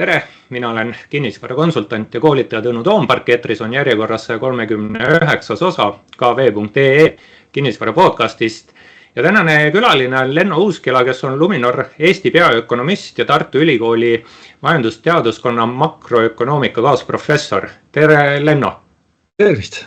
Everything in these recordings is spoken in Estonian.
Tere, mina olen kinnisvarakonsultant ja koolitaja Tõnu Toompark. Eetris on järjekorras 139. osa kv.ee kinnisvara podcastist. Ja tänane külaline on Lenno Uuskila, kes on Luminor Eesti peaökonomist ja Tartu Ülikooli majandusteaduskonna makroökonoomika kaasprofessor. Tere, Lenno! Tervist!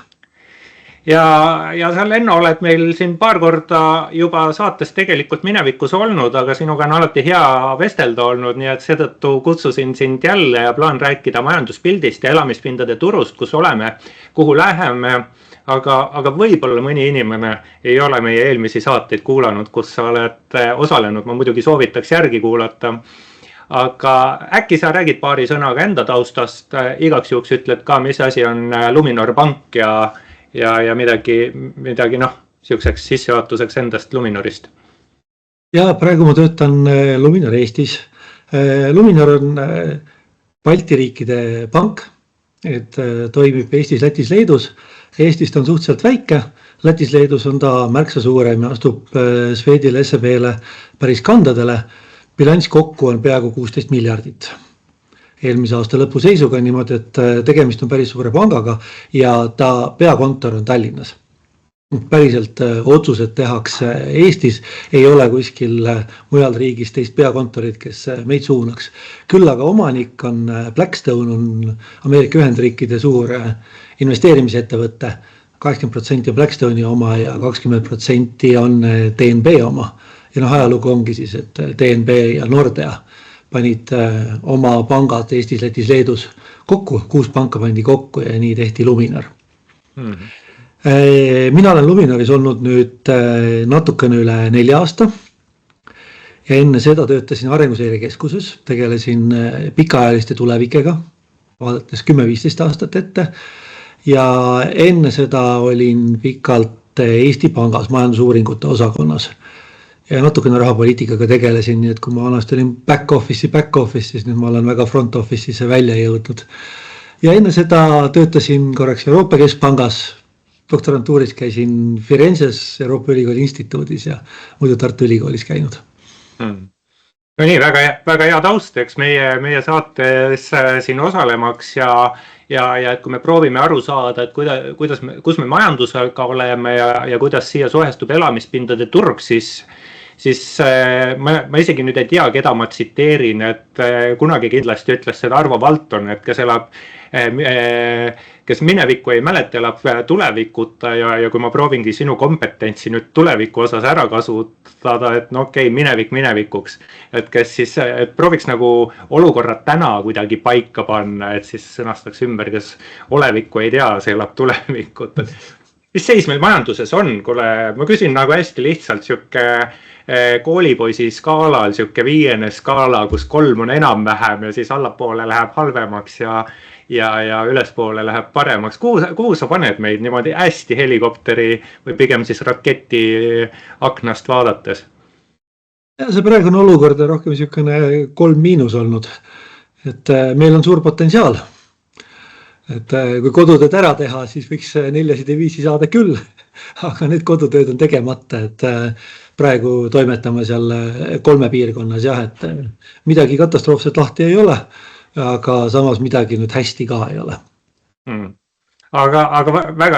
Ja sa, Lenno, oled meil siin paar korda juba saates tegelikult minevikus olnud, aga sinuga on alati hea vestelda olnud, nii et seetõttu kutsusin sind jälle ja plaan rääkida majanduspildist ja elamispindade turust, kus oleme, kuhu läheme, aga võib-olla mõni inimene ei ole meie eelmisi saateid kuulanud, kus sa oled osalenud, ma muidugi soovitaks järgi kuulata. Aga äkki sa räägid paari sõnaga enda taustast, igaks juhuks ütled ka, mis asi on Luminor Pank ja midagi siukseks sissejuhatuseks endast Luminorist. Ja praegu ma töötan Luminor Eestis. Luminor on Balti riikide pank, et toimib Eestis, Lätis, Leedus. Eestist on suhteliselt väike, Lätis, Leedus on ta märksa suurem ja astub Swedile, SEB-le päris kandadele. Bilanss kokku on peaaegu 16 miljardit. Eelmise aasta lõpu seisuga niimoodi, et tegemist on päris suure pangaga ja ta peakontor on Tallinnas. Päriselt otsused tehakse Eestis, ei ole kuskil mujal riigis teist peakontorit, kes meid suunaks. Küll aga omanik on Blackstone, on Ameerika Ühendriikide suur investeerimisettevõte. 80% on Blackstone'i oma ja 20% on DNB oma. Ja ajalugu ongi siis, et DNB ja Nordea panid oma pangad Eestis, Lätis, Leedus kokku, 6 panka pandi kokku ja nii tehti Luminor. Mina olen Luminoris olnud nüüd natukene üle 4 aasta ja enne seda töötasin Arenguseire Keskuses, tegelesin pikaajaliste tulevikega, vaadates 10-15 aastat ette ja enne seda olin pikalt Eesti Pangas majandusuuringute osakonnas. Ja natukene rahapoliitikaga tegelesin, nii et kui ma vanasti olin back office, siis nüüd ma olen väga front office'isse välja jõudnud. Ja enne seda töötasin korraks Euroopa Keskpangas, doktorantuuris käisin Firenzes Euroopa Ülikooli instituudis ja muidu Tartu Ülikoolis käinud. No nii, väga hea taust, eks meie saates siin osalemaks ja et kui me proovime aru saada, et kus me majandusega oleme ja kuidas siia suhestub elamispindade turg, siis ma isegi nüüd ei tea, keda ma tsiteerin, et kunagi kindlasti ütles seda Arvo Valton, et kes minevikku ei mäleta, elab tulevikuta ja kui ma proovingi sinu kompetentsi nüüd tuleviku osas ära kasutada, et minevik minevikuks, et kes siis prooviks nagu olukorrad täna kuidagi paika panna, et siis sõnastaks ümber, kes olevikku ei tea, see elab tulevikut. Mis seis meil majanduses on? Ma küsin nagu hästi lihtsalt siuke koolipoisi skaalal, siuke 5. skaala, kus 3 on enam-vähem ja siis allapoole läheb halvemaks ja ülespoole läheb paremaks. Kuhu sa paned meid niimoodi hästi helikopteri või pigem siis raketi aknast vaadates? Ja see praegune olukord on rohkem siukene 3- olnud, et meil on suur potentsiaal. Et kui kodutööd ära teha, siis võiks 4 ja 5 saada küll, aga need kodutööd on tegemata, et praegu toimetame seal 3 piirkonnas, et midagi katastroofset lahti ei ole, aga samas midagi nüüd hästi ka ei ole. Aga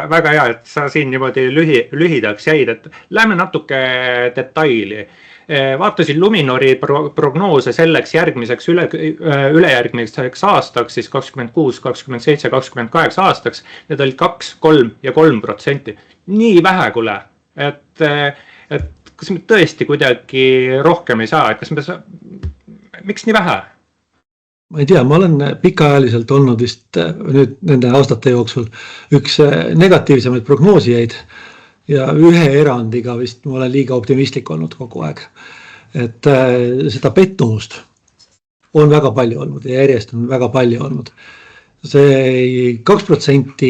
väga hea, et sa siin niimoodi lühidaks jäid, et lähme natuke detaili. Vaatasin Luminori prognoose selleks järgmiseks ülejärgmiseks aastaks, siis 26, 27, 28 aastaks. Need olid 2, 3 ja 3%. Nii vähe, kuule, et kas me tõesti kuidagi rohkem ei saa, et miks nii vähe? Ma ei tea, ma olen pikaajaliselt olnud vist nüüd nende aastate jooksul üks negatiivsemaid prognoosijaid ja ühe erandiga vist ma olen liiga optimistlik olnud kogu aeg. Et seda pettumust on väga palju olnud ja järjest on väga palju olnud. See 2%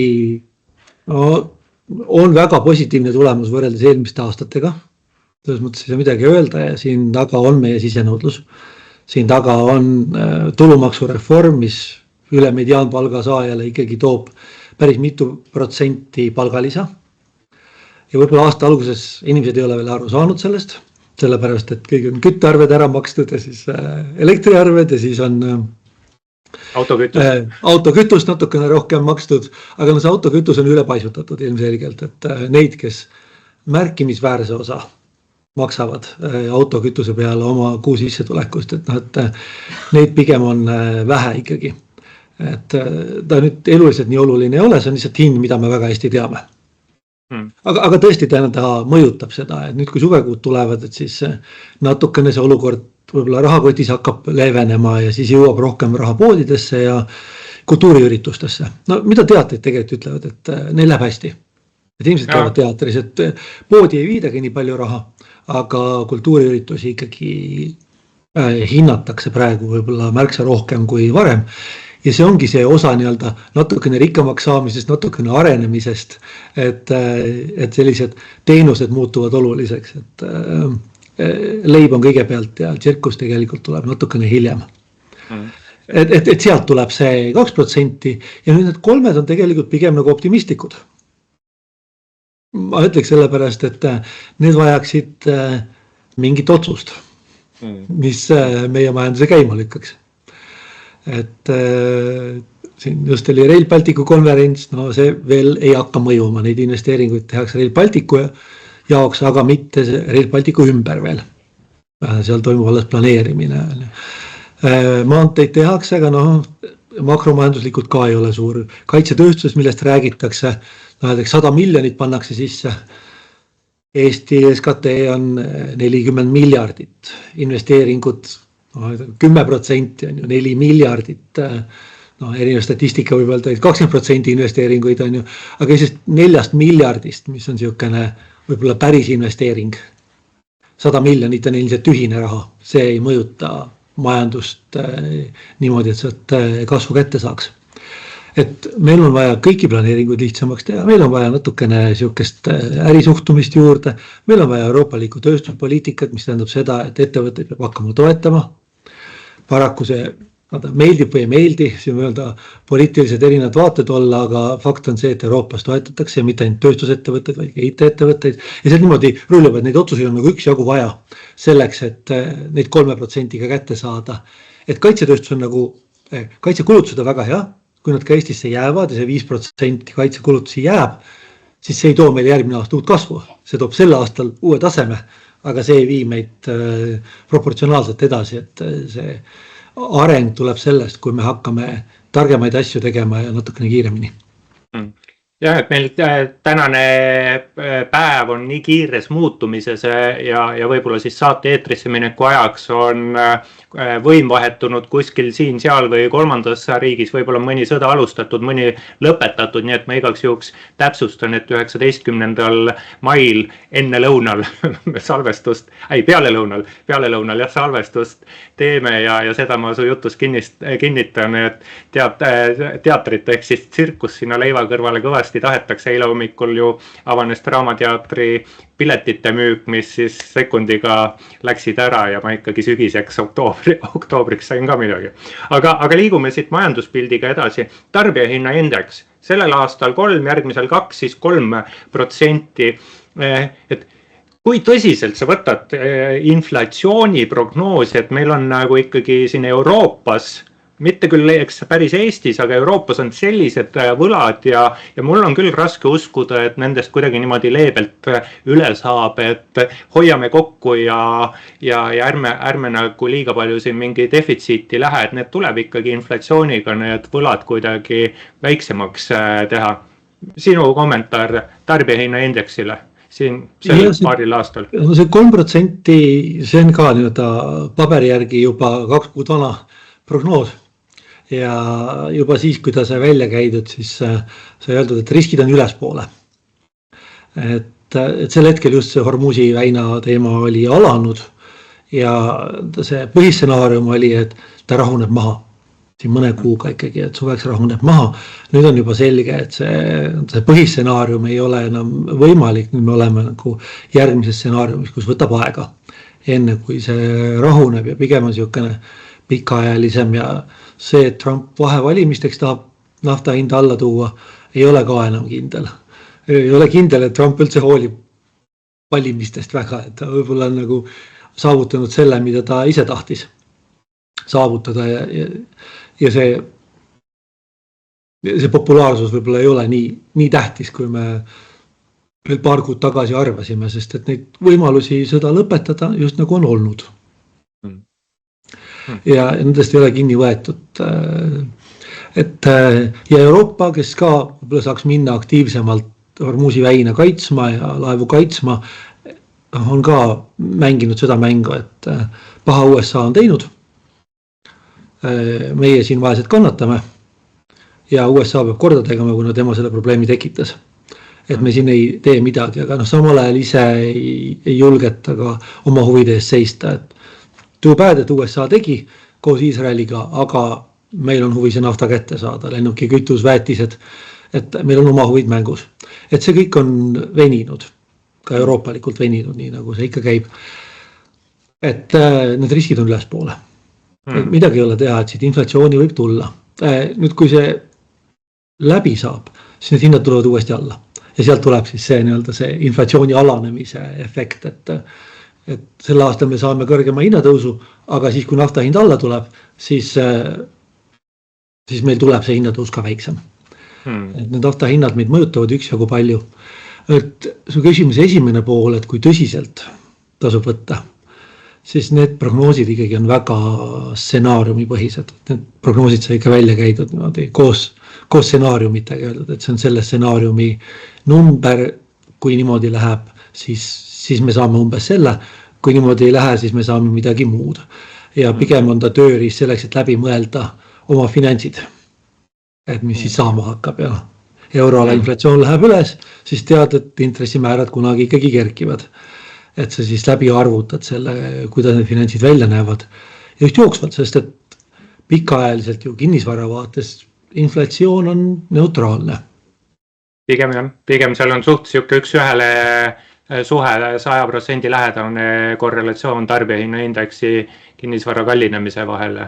on väga positiivne tulemus võrreldes eelmiste aastatega. Selles mõttes ei saa midagi öelda ja siin taga on meie sisenõudlus. Siin taga on tulumaksureform, mis üle mediaanpalga saajale ikkagi toob päris mitu protsenti palgalisa. Ja võib-olla aasta alguses inimesed ei ole veel aru saanud sellest, sellepärast, et kõik on küttearved ära makstud ja siis elektriarved ja siis on Autokütus. Autokütust natukene rohkem makstud, aga see autokütus on ülepaisutatud ilmselgelt, et neid, kes märkimisväärse osa maksavad autokütuse peale oma kuu sissetulekust, et neid pigem on vähe ikkagi. Et ta nüüd eluliselt nii oluline ei ole, see on lihtsalt hind, mida me väga hästi teame. Aga tõesti ta mõjutab seda, et nüüd kui suvekuud tulevad, et siis natukene see olukord võib-olla rahakotis hakkab leevenema ja siis jõuab rohkem raha poodidesse ja kultuuriüritustesse. No mida teatrid tegelikult ütlevad, et neil läheb hästi. Et ilmselt käivad teatris, et poodi ei viidagi nii palju raha, aga kultuuriüritusi ikkagi hinnatakse praegu võib-olla märksa rohkem kui varem. Ja see ongi see osa natukene rikkamaks saamisest, natukene arenemisest, et sellised teenused muutuvad oluliseks, et leib on kõigepealt ja tsirkus tegelikult tuleb natukene hiljem. Et sealt tuleb see 2% ja nüüd need 3 on tegelikult pigem nagu optimistlikud. Ma ütleks sellepärast, et need vajaksid mingit otsust, mis meie majanduse käima lükkaks. Et siin just oli Rail Balticu konverents, no see veel ei hakka mõjuma, neid investeeringuid tehakse Rail Balticu jaoks, aga mitte Rail Balticu ümber veel. Seal toimub alles planeerimine. Maanteid tehakse, aga makromajanduslikult ka ei ole suur. Kaitsetööstus, millest räägitakse, 100 miljonit pannakse sisse. Eesti SKT on 40 miljardit, investeeringud 10% on ju 4 miljardit, erinev statistika võib öelda 20% investeeringuid on ju, aga siis 4 miljardist, mis on siukene võib-olla päris investeering, 100 miljonit on ilmselt tühine raha, see ei mõjuta majandust niimoodi, et sealt kasvu kätte saaks. Et meil on vaja kõiki planeeringuid lihtsamaks teha, meil on vaja natukene siukest ärisuhtumist juurde, meil on vaja Euroopa Liidu tööstuspoliitikat, mis tähendab seda, et ettevõtteid peab hakkama toetama. Paraku see meeldib või ei meeldi, siin öelda poliitilised erinevad vaated olla, aga fakt on see, et Euroopas toetatakse ja mitte ainult tööstusettevõtteid, vaid IT-ettevõtteid. Ja see niimoodi rulluvad, neid otsuseid on nagu üksjagu vaja selleks, et neid 3% kätte saada. Et kaitsetööstus on nagu, kaitsekulutused on väga hea, kui nad ka Eestisse jäävad ja see 5% kaitsekulutusi jääb, siis see ei too meil järgmine aasta uut kasvu. See toob sel aastal uue taseme, aga see ei vii meid proportsionaalselt edasi, et see areng tuleb sellest, kui me hakkame targemaid asju tegema ja natukene kiiremini. Jah, et meil tänane päev on nii kiires muutumises ja võib-olla siis saate eetrisse mineku ajaks on võim vahetunud kuskil siin, seal või kolmandas riigis, võib-olla mõni sõda alustatud, mõni lõpetatud, nii et ma igaks juhuks täpsustan, et 19. mail enne lõunal salvestust, peale lõunal salvestust teeme ja seda ma su jutus kinnitan, et teatrit ehk siis tsirkus sinna leiva kõrvale kõvasti tahetakse. Eile hommikul ju avanes Draamateatri piletite müük, mis siis sekundiga läksid ära ja ma ikkagi sügiseks oktoobriks sain ka midagi. Aga liigume siit majanduspildiga edasi. Tarbijahinnaindeks sellel aastal 3, järgmisel 2, siis 3%. Et kui tõsiselt sa võtad inflatsiooniprognoosi, et meil on nagu ikkagi siin Euroopas, mitte küll päris Eestis, aga Euroopas on sellised võlad ja mul on küll raske uskuda, et nendest kuidagi niimoodi leebelt üle saab, et hoiame kokku ja ärme nagu liiga palju siin mingi defitsiiti lähe, et need tuleb ikkagi inflatsiooniga need võlad kuidagi väiksemaks teha. Sinu kommentaar tarbijahinnaindeksile siin paaril aastal? See 3%, see on ka paberi järgi juba 2 kuud vana prognoos. Ja juba siis, kui ta sai välja käidud, siis sai öeldud, et riskid on ülespoole. Et sel hetkel just see Hormuzi väina teema oli alanud ja see põhistsenaarium oli, et ta rahuneb maha. Siin mõne kuuga ikkagi, et suveks rahuneb maha. Nüüd on juba selge, et see põhistsenaarium ei ole enam võimalik. Nüüd me oleme nagu järgmises stsenaariumis, kus võtab aega enne, kui see rahuneb ja pigem on siukene pikaajalisem ja see, et Trump vahevalimisteks tahab nafta hinda alla tuua, ei ole ka enam kindel. Ei ole kindel, et Trump üldse hoolib valimistest väga, et ta võib-olla on nagu saavutanud selle, mida ta ise tahtis. saavutada ja see populaarsus võib-olla ei ole nii tähtis, kui me veel paar kuud tagasi arvasime, sest et neid võimalusi sõda lõpetada just nagu on olnud. Ja nendest ei ole kinni võetud. Ja Euroopa, kes ka võib-olla saaks minna aktiivsemalt Hormuzi väina kaitsma ja laevu kaitsma, on ka mänginud seda mängu, et paha USA on teinud. Meie siin vaesed kannatame ja USA peab korda tegema, kuna tema selle probleemi tekitas. Et me siin ei tee midagi, aga samal ajal ise ei julgeta ka oma huvide eest seista. Too bad, et USA tegi koos Iisraeliga, aga meil on huvi see nafta kätte saada, lennuki kütus, väetised, et meil on oma huvid mängus. Et see kõik on veninud, ka euroopalikult veninud, nii nagu see ikka käib. Et need riskid on ülespoole. Midagi ei ole teha, et siit inflatsiooni võib tulla. Nüüd, kui see läbi saab, siis need hinnad tulevad uuesti alla. Ja sealt tuleb siis see inflatsiooni alanemise efekt, et sel aastal me saame kõrgema hinnatõusu, aga siis kui nafta hind alla tuleb, siis meil tuleb see hinnatõus ka väiksem. Et need nafta hinnad meid mõjutavad üksjagu palju. Et su küsimuse esimene pool, et kui tõsiselt tasub võtta, siis need prognoosid ikkagi on väga stsenaariumi põhised. Need prognoosid sai ikka välja käidud koos stsenaariumitega öeldud, et see on selle stsenaariumi number, kui niimoodi läheb, siis me saame umbes selle, kui niimoodi ei lähe, siis me saame midagi muud. Ja pigem on ta tööriist selleks, et läbi mõelda oma finantsid, et mis siis saama hakkab ja euroala inflatsioon läheb üles, siis tead, et intressimäärad kunagi ikkagi kerkivad. Et sa siis läbi arvutad selle, kuidas need finantsid välja näevad. Ja just jooksvalt, sest et pikaajaliselt ju kinnisvara vaates inflatsioon on neutraalne. Pigem seal on suht siuke üks ühele suhe 100% lähedane korrelatsioon tarbijahinnaindeksi kinnisvara kallinemise vahele.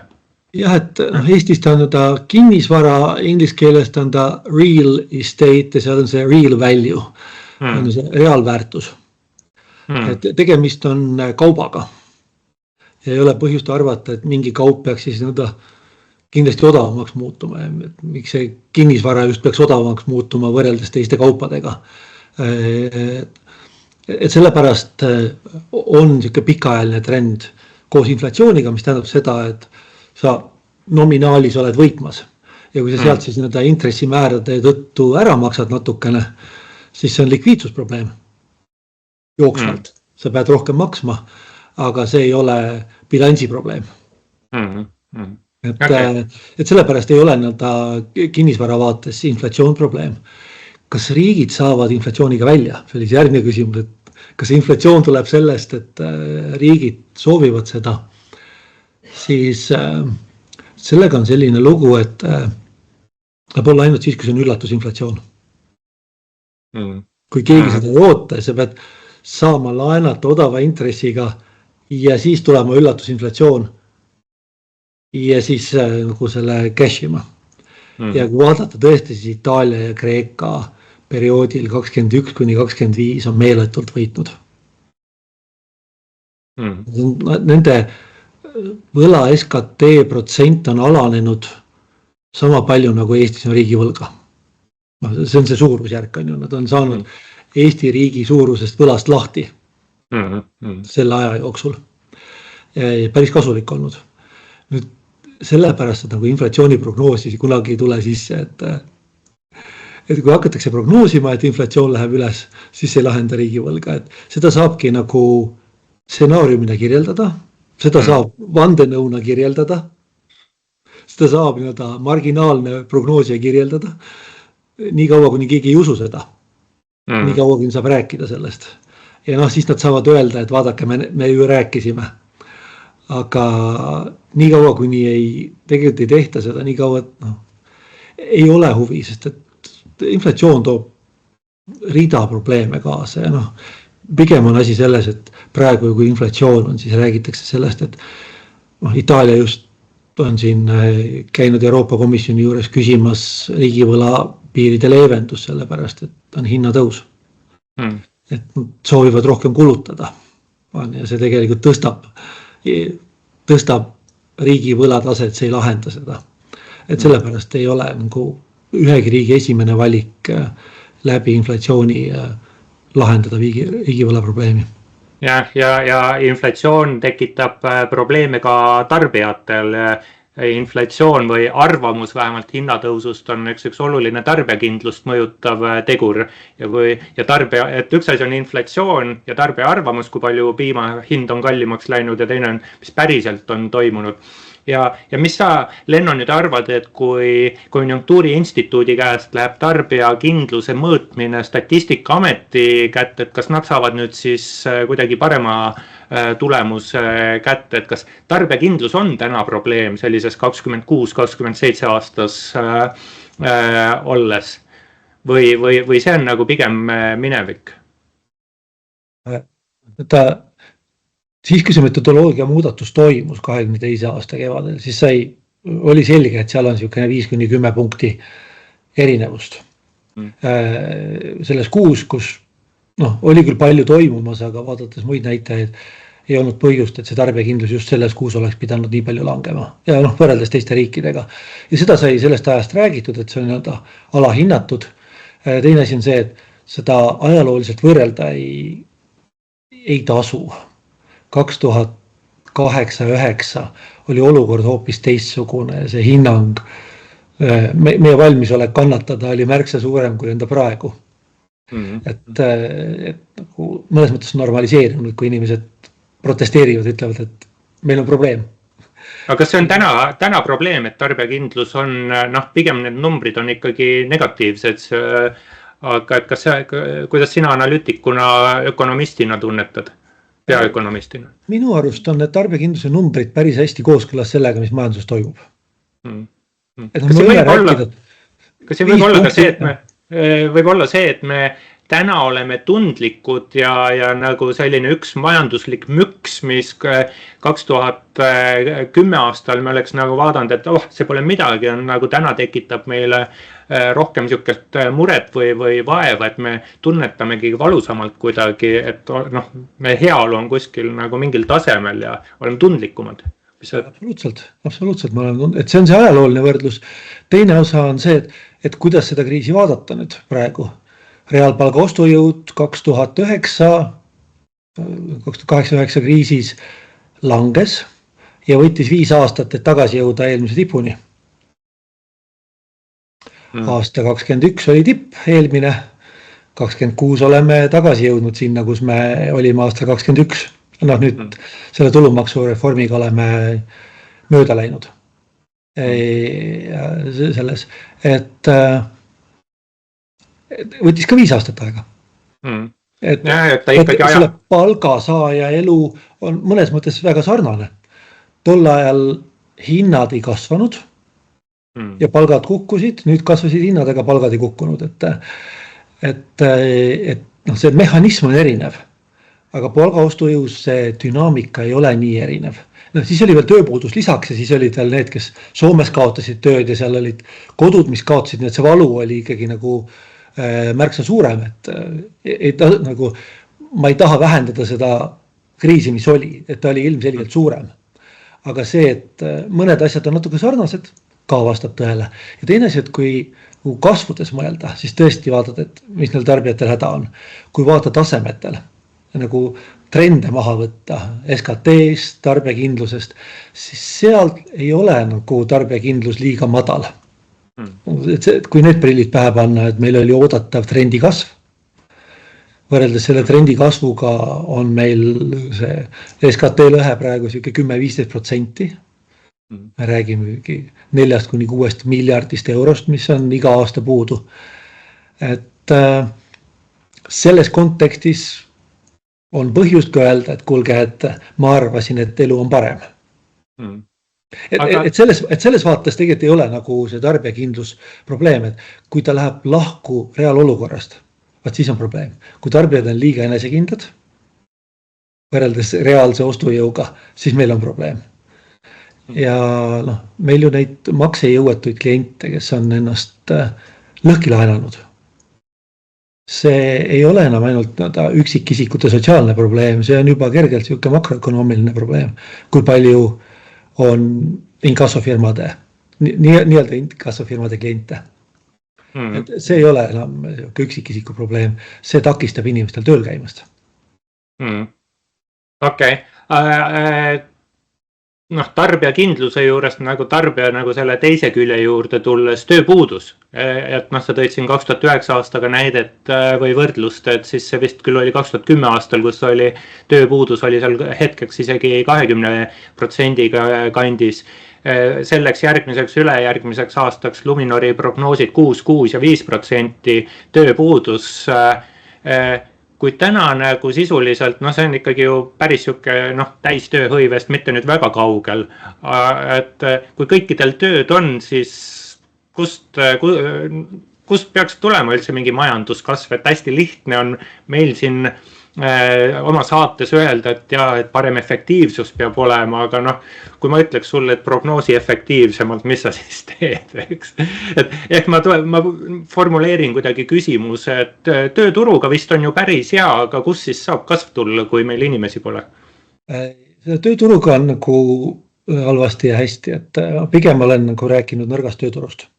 Jah, et Eestist on ta kinnisvara, inglise keelest on ta real estate ja seal on see real value, on see reaalväärtus. Et tegemist on kaubaga ja ei ole põhjust arvata, et mingi kaup peaks siis kindlasti odavamaks muutuma. Miks see kinnisvara just peaks odavamaks muutuma võrreldes teiste kaupadega. Et sellepärast on siuke pikaajaline trend koos inflatsiooniga, mis tähendab seda, et sa nominaalis oled võitmas. Ja kui sa sealt siis intressimäärade tõttu ära maksad natukene, siis see on likviidsusprobleem. Jooksvalt. Sa pead rohkem maksma, aga see ei ole bilansi probleem. Et sellepärast ei ole kinnisvara vaates inflatsioon probleem. Kas riigid saavad inflatsiooniga välja? See oli järgmine küsimus, et kas inflatsioon tuleb sellest, et riigid soovivad seda, siis sellega on selline lugu, et peab olla ainult siis, kui see on üllatusinflatsioon. Kui keegi seda ei oota, sa pead saama laenata odava intressiga ja siis tulema üllatusinflatsioon ja siis nagu selle cashima. Ja kui vaadata tõesti, siis Itaalia ja Kreeka perioodil 21–25 on meeletult võitnud. Nende võla SKT protsent on alanenud sama palju nagu Eestis on riigivõlga. See on see suurusjärk, nad on saanud Eesti riigi suurusest võlast lahti selle aja jooksul. Päris kasulik olnud. Nüüd sellepärast, et nagu inflatsiooniprognoosi kunagi ei tule sisse, et kui hakatakse prognoosima, et inflatsioon läheb üles, siis ei lahenda riigivõlga. Et seda saabki nagu stsenaariumina kirjeldada, seda saab vandenõuna kirjeldada, seda saab marginaalne prognoosija kirjeldada, nii kaua, kuni keegi ei usu seda. Nii kaua, kuni saab rääkida sellest. Ja siis nad saavad öelda, et vaadake, me ju rääkisime. Aga nii kaua, kuni tegelikult ei tehta seda, nii kaua, ei ole huvi, sest et inflatsioon toob rida probleeme kaasa. Ja pigem on asi selles, et praegu kui inflatsioon on, siis räägitakse sellest, et Itaalia just on siin käinud Euroopa Komisjoni juures küsimas riigivõla piiride leevendus, sellepärast, et on hinnatõus. Et soovivad rohkem kulutada. Ja see tegelikult tõstab riigi võlataset, see ei lahenda seda. Et sellepärast ei ole nagu ühegi riigi esimene valik läbi inflatsiooni lahendada riigivõla probleemi. Ja inflatsioon tekitab probleeme ka tarbijatel. Inflatsioon või arvamus vähemalt hinnatõusust on üks oluline tarbijakindlust mõjutav tegur. Et üks asi on inflatsioon ja tarbija arvamus, kui palju piima hind on kallimaks läinud ja teine on, mis päriselt on toimunud. Ja mis sa, Lenno, nüüd arvad, et kui Konjunktuuri instituudi käest läheb tarbija kindluse mõõtmine Statistikaameti kätte, et kas nad saavad nüüd siis kuidagi parema tulemuse kätte, et kas tarbijakindlus on täna probleem sellises 26-27 aastas olles või see on nagu pigem minevik? Siis kui see metodoloogia muudatus toimus 22 aasta kevadel, siis oli selge, et seal on 5-10 punkti erinevust. Selles kuus, kus oli küll palju toimumas, aga vaadates muid näitajaid ei olnud põhjust, et see tarbijakindlus just selles kuus oleks pidanud nii palju langema. Ja võrreldes teiste riikidega. Ja seda sai sellest ajast räägitud, et see on alahinnatud. Teine asi on see, et seda ajalooliselt võrrelda ei tasu. 2008-2009 oli olukord hoopis teistsugune ja see hinnang, meie valmisolek kannatada oli märksa suurem kui enda praegu. Et mõnes mõttes normaliseerinud, kui inimesed protesteerivad, ütlevad, et meil on probleem. Aga kas see on täna probleem, et tarbijakindlus on, pigem need numbrid on ikkagi negatiivsed, aga kuidas sina analüütikuna, ökonomistina tunnetad? Peaökonomistina. Minu arust on need tarbijakindluse numbrid päris hästi kooskõlas sellega, mis majanduses toimub. Kas see võib olla ka see, et me täna oleme tundlikud ja nagu selline üks majanduslik müks, mis 2010 aastal me oleks nagu vaadanud, et see pole midagi, on nagu täna tekitab meile rohkem siukest muret või vaeva, et me tunnetamegi valusamalt kuidagi, et me heaolu on kuskil nagu mingil tasemel ja oleme tundlikumad. Absoluutselt, et see on see ajalooline võrdlus. Teine osa on see, et kuidas seda kriisi vaadata nüüd praegu. Reaalpalga ostujõud 2008-2009 kriisis langes ja võttis 5 aastat, et tagasi jõuda eelmise tipuni. Aasta 2021 oli tipp, eelmine 2026 oleme tagasi jõudnud sinna, kus me olime aasta 2021. Nüüd selle tulumaksureformiga oleme mööda läinud. Selles, et võttis ka 5 aastat aega. Selle palgasaaja elu on mõnes mõttes väga sarnane. Tol ajal hinnad ei kasvanud ja palgad kukkusid, nüüd kasvasid hinnad, aga palgad ei kukkunud. See mehhanism on erinev, aga palgaostujõus see dünaamika ei ole nii erinev. Siis oli veel tööpuudus lisaks ja siis olid veel need, kes Soomes kaotasid tööd ja seal olid kodud, mis kaotasid, nii et see valu oli ikkagi nagu märksa suurem, et nagu, ma ei taha vähendada seda kriisi, mis oli, et ta oli ilmselgelt suurem. Aga see, et mõned asjad on natuke sarnased, ka vastab tõele. Ja teine asi, et kui kasvudes mõelda, siis tõesti vaatad, et mis neil tarbijatel häda on. Kui vaata tasemetel, nagu trende maha võtta, SKT-st, tarbijakindlusest, siis seal ei ole nagu tarbijakindlus liiga madal. Kui need prillid pähe panna, et meil oli oodatav trendi kasv, võrreldes selle trendi kasvuga on meil see SKT lõhe praegu 10-15%. Me räägime 4-6 miljardist eurost, mis on iga aasta puudu. Et selles kontekstis on põhjust ka öelda, et kuulge, et ma arvasin, et elu on parem. Et selles vaates tegelikult ei ole nagu see tarbijakindlus probleem, et kui ta läheb lahku reaalolukorrast, vaat siis on probleem. Kui tarbijad on liiga enesekindlad, võrreldes reaalse ostujõuga, siis meil on probleem. Ja meil ju neid maksejõuetuid kliente, kes on ennast lõhki laenanud. See ei ole enam ainult üksikisikute sotsiaalne probleem, see on juba kergelt makroökonoomiline probleem. Kui palju on inkassofirmade, nii-öelda inkassofirmade kliente. Et see ei ole enam üksikisiku probleem, see takistab inimestel tööl käimast. Okei. Tarbijakindluse juurest tarbija selle teise külje juurde tulles tööpuudus. Et sa tõid siin 2009 aastaga näidet või võrdlust, et siis see vist küll oli 2010 aastal, kus oli tööpuudus oli seal hetkeks isegi 20% kandis. Selleks järgmiseks ülejärgmiseks aastaks Luminori prognoosid 6, 6 ja 5% tööpuudus. Kui täna sisuliselt, see on ikkagi ju päris täis tööhõivest, mitte nüüd väga kaugel, et kui kõikidel tööd on, siis kust peaks tulema üldse mingi majanduskasv, et hästi lihtne on meil siin oma saates öelda, et parem efektiivsus peab olema, aga kui ma ütleks sulle, et prognoosi efektiivsemalt, mis sa siis teed, eks? Ehk ma formuleerin kuidagi küsimuse, et tööturuga vist on ju päris hea, aga kus siis saab kasv tulla, kui meil inimesi pole? Tööturuga on halvasti ja hästi, et pigem olen rääkinud nõrgast tööturust.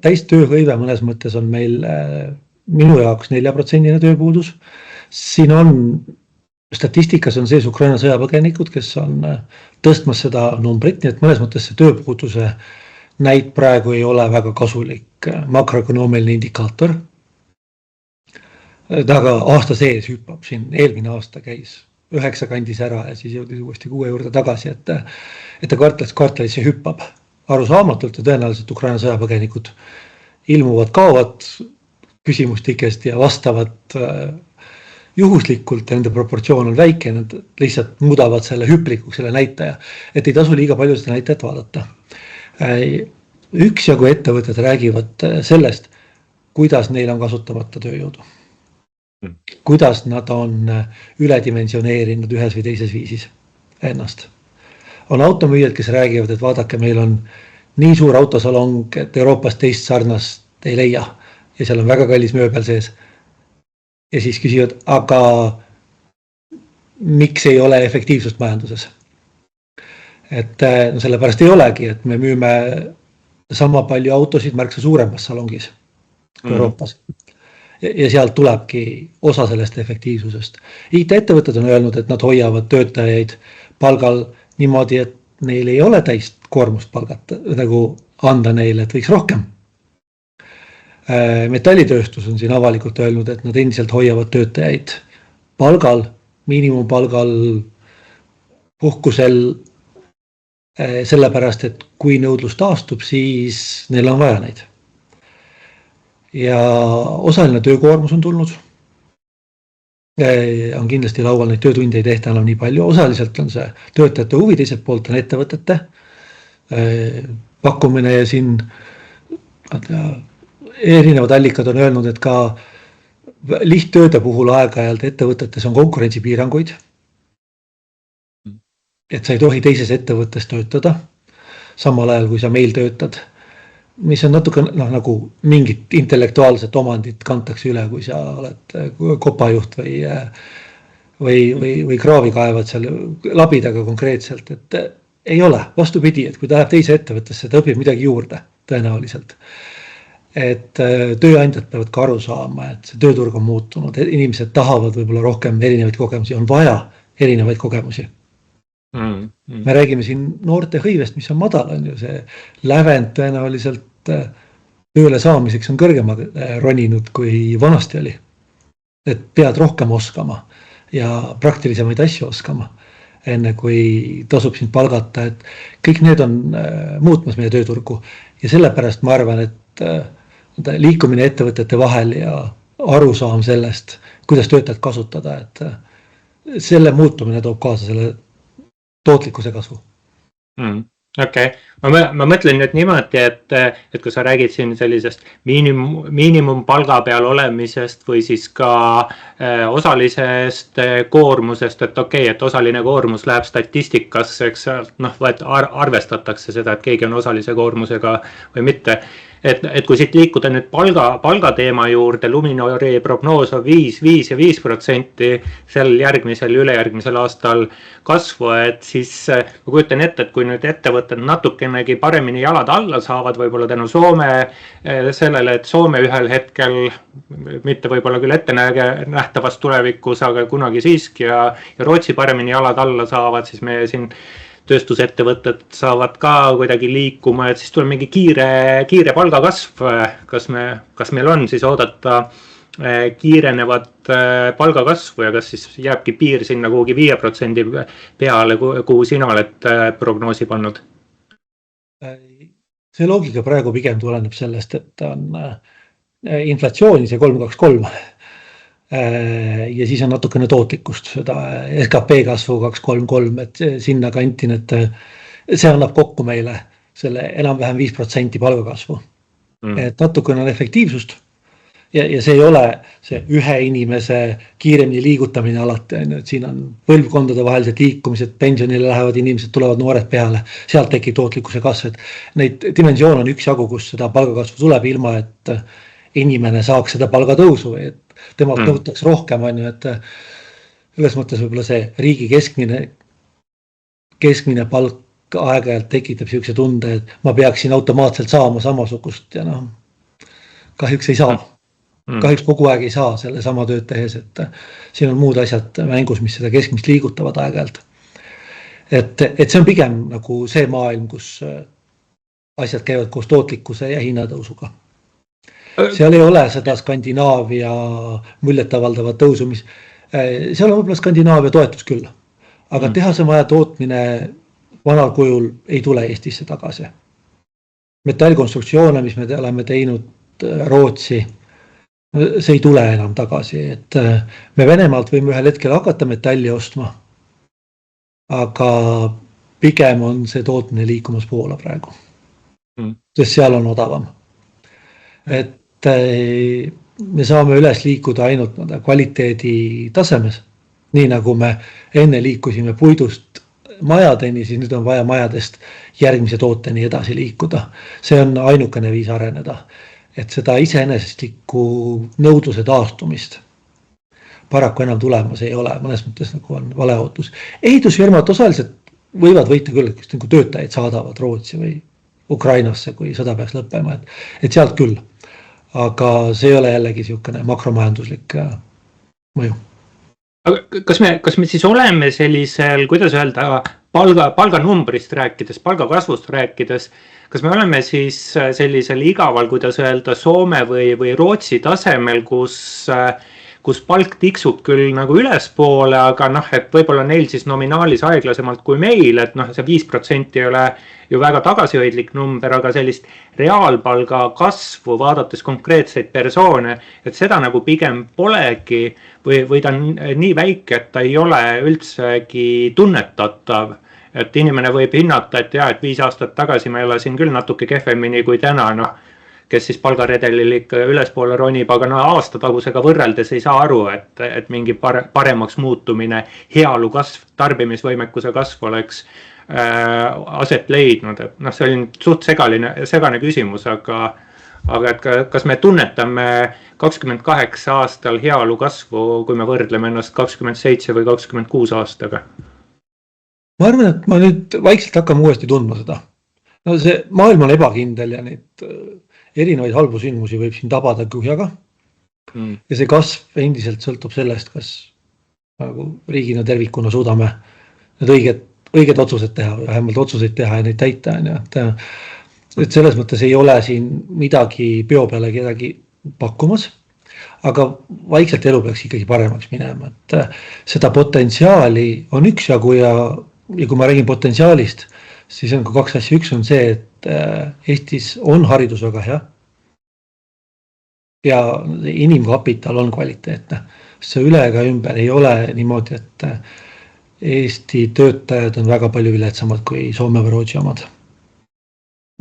Täis tööhõive mõnes mõttes on meil minu jaoks 4% tööpuudus. Siin on, statistikas on sees Ukraina sõjapõgenikud, kes on tõstmas seda numbrit, nii et mõnes mõttes see tööpuuduse näit praegu ei ole väga kasulik makroökonoomiline indikaator. Ta aga aasta sees hüppab, siin eelmine aasta käis 9 kandis ära ja siis jõudis uuesti 6 juurde tagasi, et ta kvartalisse hüppab arusaamatult ja tõenäoliselt Ukraina sõjapõgenikud ilmuvad, kaovad küsimustikest ja vastavad juhuslikult, nende proportsioon on väike, nad lihtsalt mudavad selle hüplikuks, selle näitaja, et ei tasu liiga palju seda näitajat vaadata. Üksjagu ettevõtted räägivad sellest, kuidas neil on kasutamata tööjõudu. Kuidas nad on üledimensioneerinud ühes või teises viisis ennast. On automüüjad, kes räägivad, et vaadake, meil on nii suur autosalong, et Euroopas teist sarnast ei leia ja seal on väga kallis mööbel sees. Ja siis küsivad, aga miks ei ole efektiivsust majanduses? Et sellepärast ei olegi, et me müüme sama palju autosid märksa suuremas salongis kui Euroopas. Ja sealt tulebki osa sellest efektiivsusest. IT-ettevõtted on öelnud, et nad hoiavad töötajaid palgal niimoodi, et neil ei ole täist koormust palgata, anda neile, et võiks rohkem. Metallitööstus on siin avalikult öelnud, et nad endiselt hoiavad töötajaid palgal, miinimumpalgal, puhkusel, sellepärast, et kui nõudlus taastub, siis neil on vaja neid. Ja osaline töökoormus on tulnud. On kindlasti laual neid töötunde ei tehta enam nii palju. Osaliselt on see töötajate huvi, teiselt poolt on ettevõtete pakkumine ja siin erinevad allikad on öelnud, et ka lihttööde puhul aeg-ajalt ettevõtetes on konkurentsipiiranguid. Et sa ei tohi teises ettevõttes töötada, samal ajal kui sa meil töötad, mis on natuke nagu mingit intellektuaalset omandit kantakse üle, kui sa oled kopajuht või kraavi kaevad seal labidaga konkreetselt, et ei ole, vastupidi, et kui ta läheb teise ettevõttesse, ta õpib midagi juurde tõenäoliselt. Et tööandjad peavad ka aru saama, et see tööturg on muutunud, inimesed tahavad võib-olla rohkem erinevaid kogemusi, on vaja erinevaid kogemusi. Me räägime siin noorte hõivest, mis on madal, on ju see lävend tõenäoliselt tööle saamiseks on kõrgema roninud kui vanasti oli. Et pead rohkem oskama ja praktilisemaid asju oskama, enne kui tasub sind palgata, et kõik need on muutmas meie tööturgu ja sellepärast ma arvan, et liikumine ettevõtete vahel ja arusaam sellest, kuidas töötajat kasutada, et selle muutumine toob kaasa selle tootlikkuse kasvu. Okei. Ma mõtlen nüüd niimoodi, et kui sa räägid siin sellisest miinimumpalga peal olemisest või siis ka osalisest koormusest, et okei, et osaline koormus läheb statistikasse, eks arvestatakse seda, et keegi on osalise koormusega või mitte. et kui siit liikuda nüüd palga teema juurde, Luminori prognoos on 5 ja 5% sel järgmisel ja ülejärgmisel aastal kasvu, et siis ma kujutan ette, et kui nüüd ettevõtted natukenegi paremini jalad alla saavad, võib-olla tänu Soome sellele, et Soome ühel hetkel, mitte võib-olla küll nähtavas tulevikus, aga kunagi siiski ja Rootsi paremini jalad alla saavad, siis meie siin tööstusettevõtted saavad ka kuidagi liikuma, et siis tuleb mingi kiire palgakasv. Kas meil on siis oodata kiirenevat palgakasvu ja kas siis jääbki piir sinna kuhugi 5% peale, kuhu sina oled prognoosi pannud? See loogika praegu pigem tuleneb sellest, et on inflatsiooni see 3,23 ja siis on natukene tootlikkust, seda SKP kasvu 2,33, et sinna kantin, et see annab kokku meile selle enam-vähem 5% palgakasvu. Et natukene on efektiivsust ja see ei ole see ühe inimese kiiremini liigutamine alati, et siin on põlvkondade vahelised liikumised, pensionile lähevad inimesed, tulevad noored peale, sealt tekib tootlikkuse kasv, et neid dimensioon on üksjagu, kus seda palgakasvu tuleb ilma, et inimene saaks seda palgatõusu, et temalt nõutaks rohkem, et üles mõttes võib-olla see riigi keskmine palk aeg-ajalt tekitab siukse tunde, et ma peaksin automaatselt saama samasugust ja kahjuks ei saa. Kahjuks kogu aeg ei saa selle sama tööd tehes, et siin on muud asjad mängus, mis seda keskmist liigutavad aeg-ajalt. Et see on pigem nagu see maailm, kus asjad käivad koos tootlikkuse ja hinnatõusuga. Seal ei ole seda Skandinaavia muljetavaldavat tõusu, seal on võib-olla Skandinaavia toetus küll, aga tehasemaja tootmine vanal kujul ei tule Eestisse tagasi. Metallkonstruktsioone, mis me oleme teinud Rootsi, see ei tule enam tagasi, et me Venemaalt võime ühel hetkel hakata metalli ostma, aga pigem on see tootmine liikumas Poola praegu, sest seal on odavam. Et me saame üles liikuda ainult kvaliteedi tasemes, nii nagu me enne liikusime puidust majadeni, siis nüüd on vaja majadest järgmise tooteni edasi liikuda. See on ainukene viis areneda, et seda iseenesestlikku nõudluse taastumist paraku enam tulemas ei ole, mõnes mõttes nagu on valeootus. Ehitusfirmad osaliselt võivad võita küll, kus töötajaid saadavad Rootsi või Ukrainasse, kui sõda peaks lõppema, et sealt küll. Aga see ei ole jällegi siukene makromajanduslik mõju. Kas me siis oleme sellisel, kuidas öelda, palganumbrist rääkides, palgakasvust rääkides, kas me oleme siis sellisel igaval, kuidas öelda, Soome või Rootsi tasemel, kus palk tiksub küll nagu ülespoole, aga et võib-olla neil siis nominaalis aeglasemalt kui meil, et see 5% ei ole ju väga tagasihoidlik number, aga sellist reaalpalga kasvu vaadates konkreetseid persoone, et seda nagu pigem polegi või ta on nii väike, et ta ei ole üldsegi tunnetatav. Et inimene võib hinnata, et 5 aastat tagasi ma elasin küll natuke kehvemini kui täna, kes siis palgaredelil ikka ülespoole ronib, aga aastatagusega võrreldes ei saa aru, et mingi paremaks muutumine, heaolu kasv, tarbimisvõimekuse kasv oleks aset leidnud, et see oli suht segane küsimus, aga et kas me tunnetame 28 aastal heaolu kasvu, kui me võrdleme ennast 27 või 26 aastaga? Ma arvan, et ma nüüd vaikselt hakkame uuesti tundma seda. See maailm on ebakindel ja neid erinevaid halbu sündmusi võib siin tabada kuhjaga. Ja see kasv endiselt sõltub sellest, kas nagu riigina tervikuna suudame need õiged otsused teha või vähemalt otsuseid teha ja neid täita. Et selles mõttes ei ole siin midagi peo peale kedagi pakkumas, aga vaikselt elu peaks ikkagi paremaks minema. Et seda potentsiaali on üksjagu ja kui ma räägin potentsiaalist, siis on ka 2 asja. Üks on see, et Eestis on haridus väga hea ja inimkapital on kvaliteetne. See üle ega ümber ei ole niimoodi, et Eesti töötajad on väga palju viletsamad kui Soome või Rootsi omad.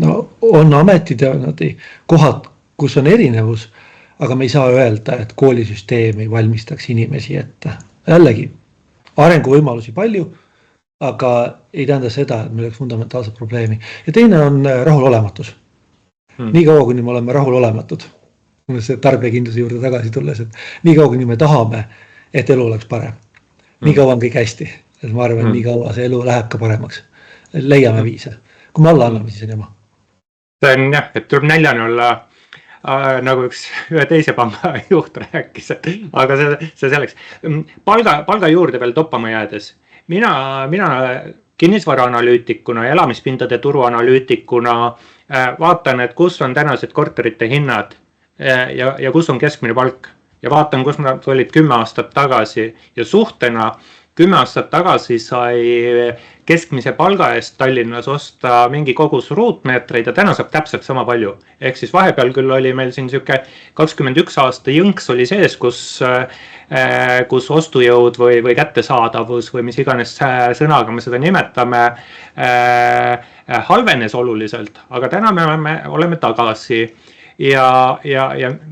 On ametid ja kohad, kus on erinevus, aga me ei saa öelda, et koolisüsteem ei valmistaks inimesi ette. Jällegi, arenguvõimalusi palju, aga ei tähenda seda, et meil oleks fundamentaalset probleemi. Ja teine on rahulolematus. Nii kaua, kuni me oleme rahul olematud. See tarbijakindluse juurde tagasi tulles, et nii kaua, kuni me tahame, et elu oleks parem. Nii kaua on kõik hästi. Et ma arvan, nii kaua see elu läheb ka paremaks. Leiame viise. Kui me alla anname, siis on jama. See on jah, et tuleb näljane olla, nagu ühe teise panga juht rääkis, aga see selleks. Palga juurde veel toppama jäädes. Mina kinnisvaraanalüütikuna, elamispindade turuanalüütikuna vaatan, et kus on tänased korterite hinnad ja kus on keskmine palk. Ja vaatan, kus nad olid 10 aastat tagasi ja suhtena 10 aastat tagasi sai keskmise palga eest Tallinnas osta mingi kogus ruutmeetreid ja täna saab täpselt sama palju. Ehk siis vahepeal küll oli meil siin siuke 21 aasta jõnks oli sees, kus ostujõud või kättesaadavus või mis iganes sõnaga me seda nimetame halvenes oluliselt, aga täna me oleme tagasi. Ja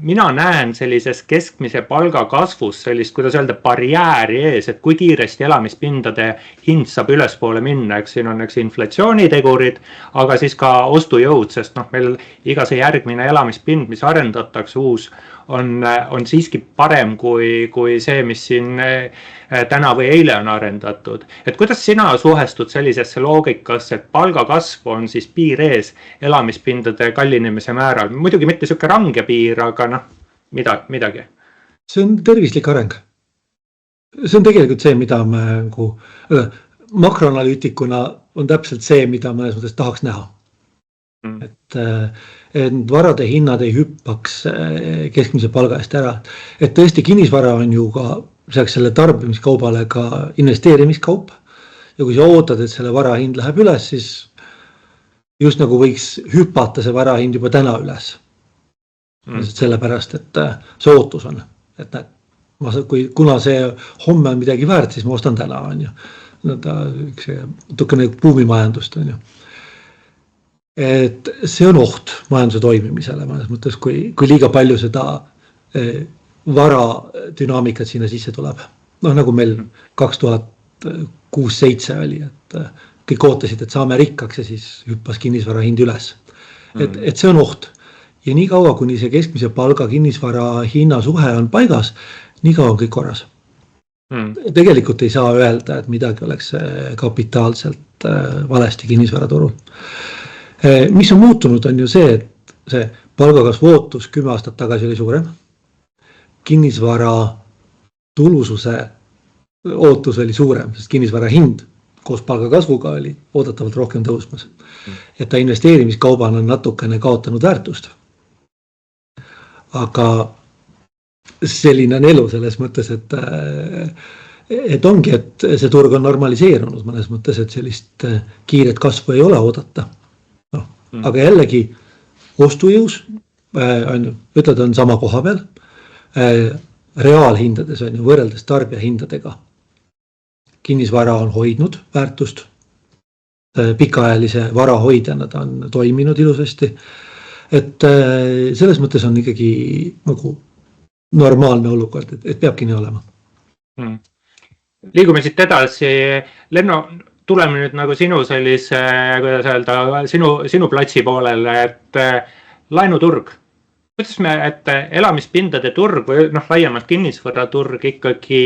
mina näen sellises keskmise palga kasvus sellist, kuidas öelda, barjääri ees, et kui kiiresti elamispindade hind saab ülespoole minna, eks siin on inflatsioonitegurid, aga siis ka ostujõud, sest meil iga see järgmine elamispind, mis arendatakse uus, on siiski parem kui see, mis siin täna või eile on arendatud. Et kuidas sina suhestud sellisesse loogikasse, et palgakasv on siis piir ees elamispindade kallinemise määral? Muidugi mitte siuke range piir, aga midagi. See on tervislik areng. See on tegelikult see, mida me makroanalüütikuna on täpselt see, mida mõnes mõttes tahaks näha. Et varade hinnad ei hüppaks keskmise palga eest ära. Et tõesti kinnisvara on ju ka selle tarbimiskaubale ka investeerimiskaup. Ja kui sa ootad, et selle vara hind läheb üles, siis just nagu võiks hüpata see vara hind juba täna üles. Sellepärast, et see ootus on. Et kuna see homme on midagi väärt, siis ma ostan täna. Tukene buumimajandust on ju. Et see on oht majanduse toimimisele, mõnes mõttes, kui liiga palju seda vara dünaamikat sinna sisse tuleb. Nagu meil 2006-2007 oli, et kõik ootasid, et saame rikkaks ja siis hüppas kinnisvara hind üles. Et see on oht. Ja nii kaua, kuni see keskmise palga kinnisvara hinna suhe on paigas, nii kaua on kõik korras. Tegelikult ei saa öelda, et midagi oleks kapitaalselt valesti kinnisvaraturul. Mis on muutunud on ju see, et see palgakasvu ootus 10 aastat tagasi oli suurem. Kinnisvara tulususe ootus oli suurem, sest kinnisvara hind koos palgakasvuga oli oodatavalt rohkem tõusmas. Et ta investeerimiskaubana on natukene kaotanud väärtust. Aga selline on elu selles mõttes, et ongi, et see turg on normaliseerunud mõnes mõttes, et sellist kiiret kasvu ei ole oodata. Aga jällegi ostujõus ütled on sama koha peal, reaalhindades on ju võrreldes tarbijahindadega. Kinnisvara on hoidnud väärtust, pikaajalise vara hoidjana ta on toiminud ilusasti, et selles mõttes on ikkagi nagu normaalne olukord, et peabki nii olema. Liigume siit edasi, Lenno, tuleme nüüd nagu sinu sellise, kuidas öelda, sinu platsi poolele, et laenuturg. Kuidas me, et elamispindade turg või laiemalt kinnisvaraturg ikkagi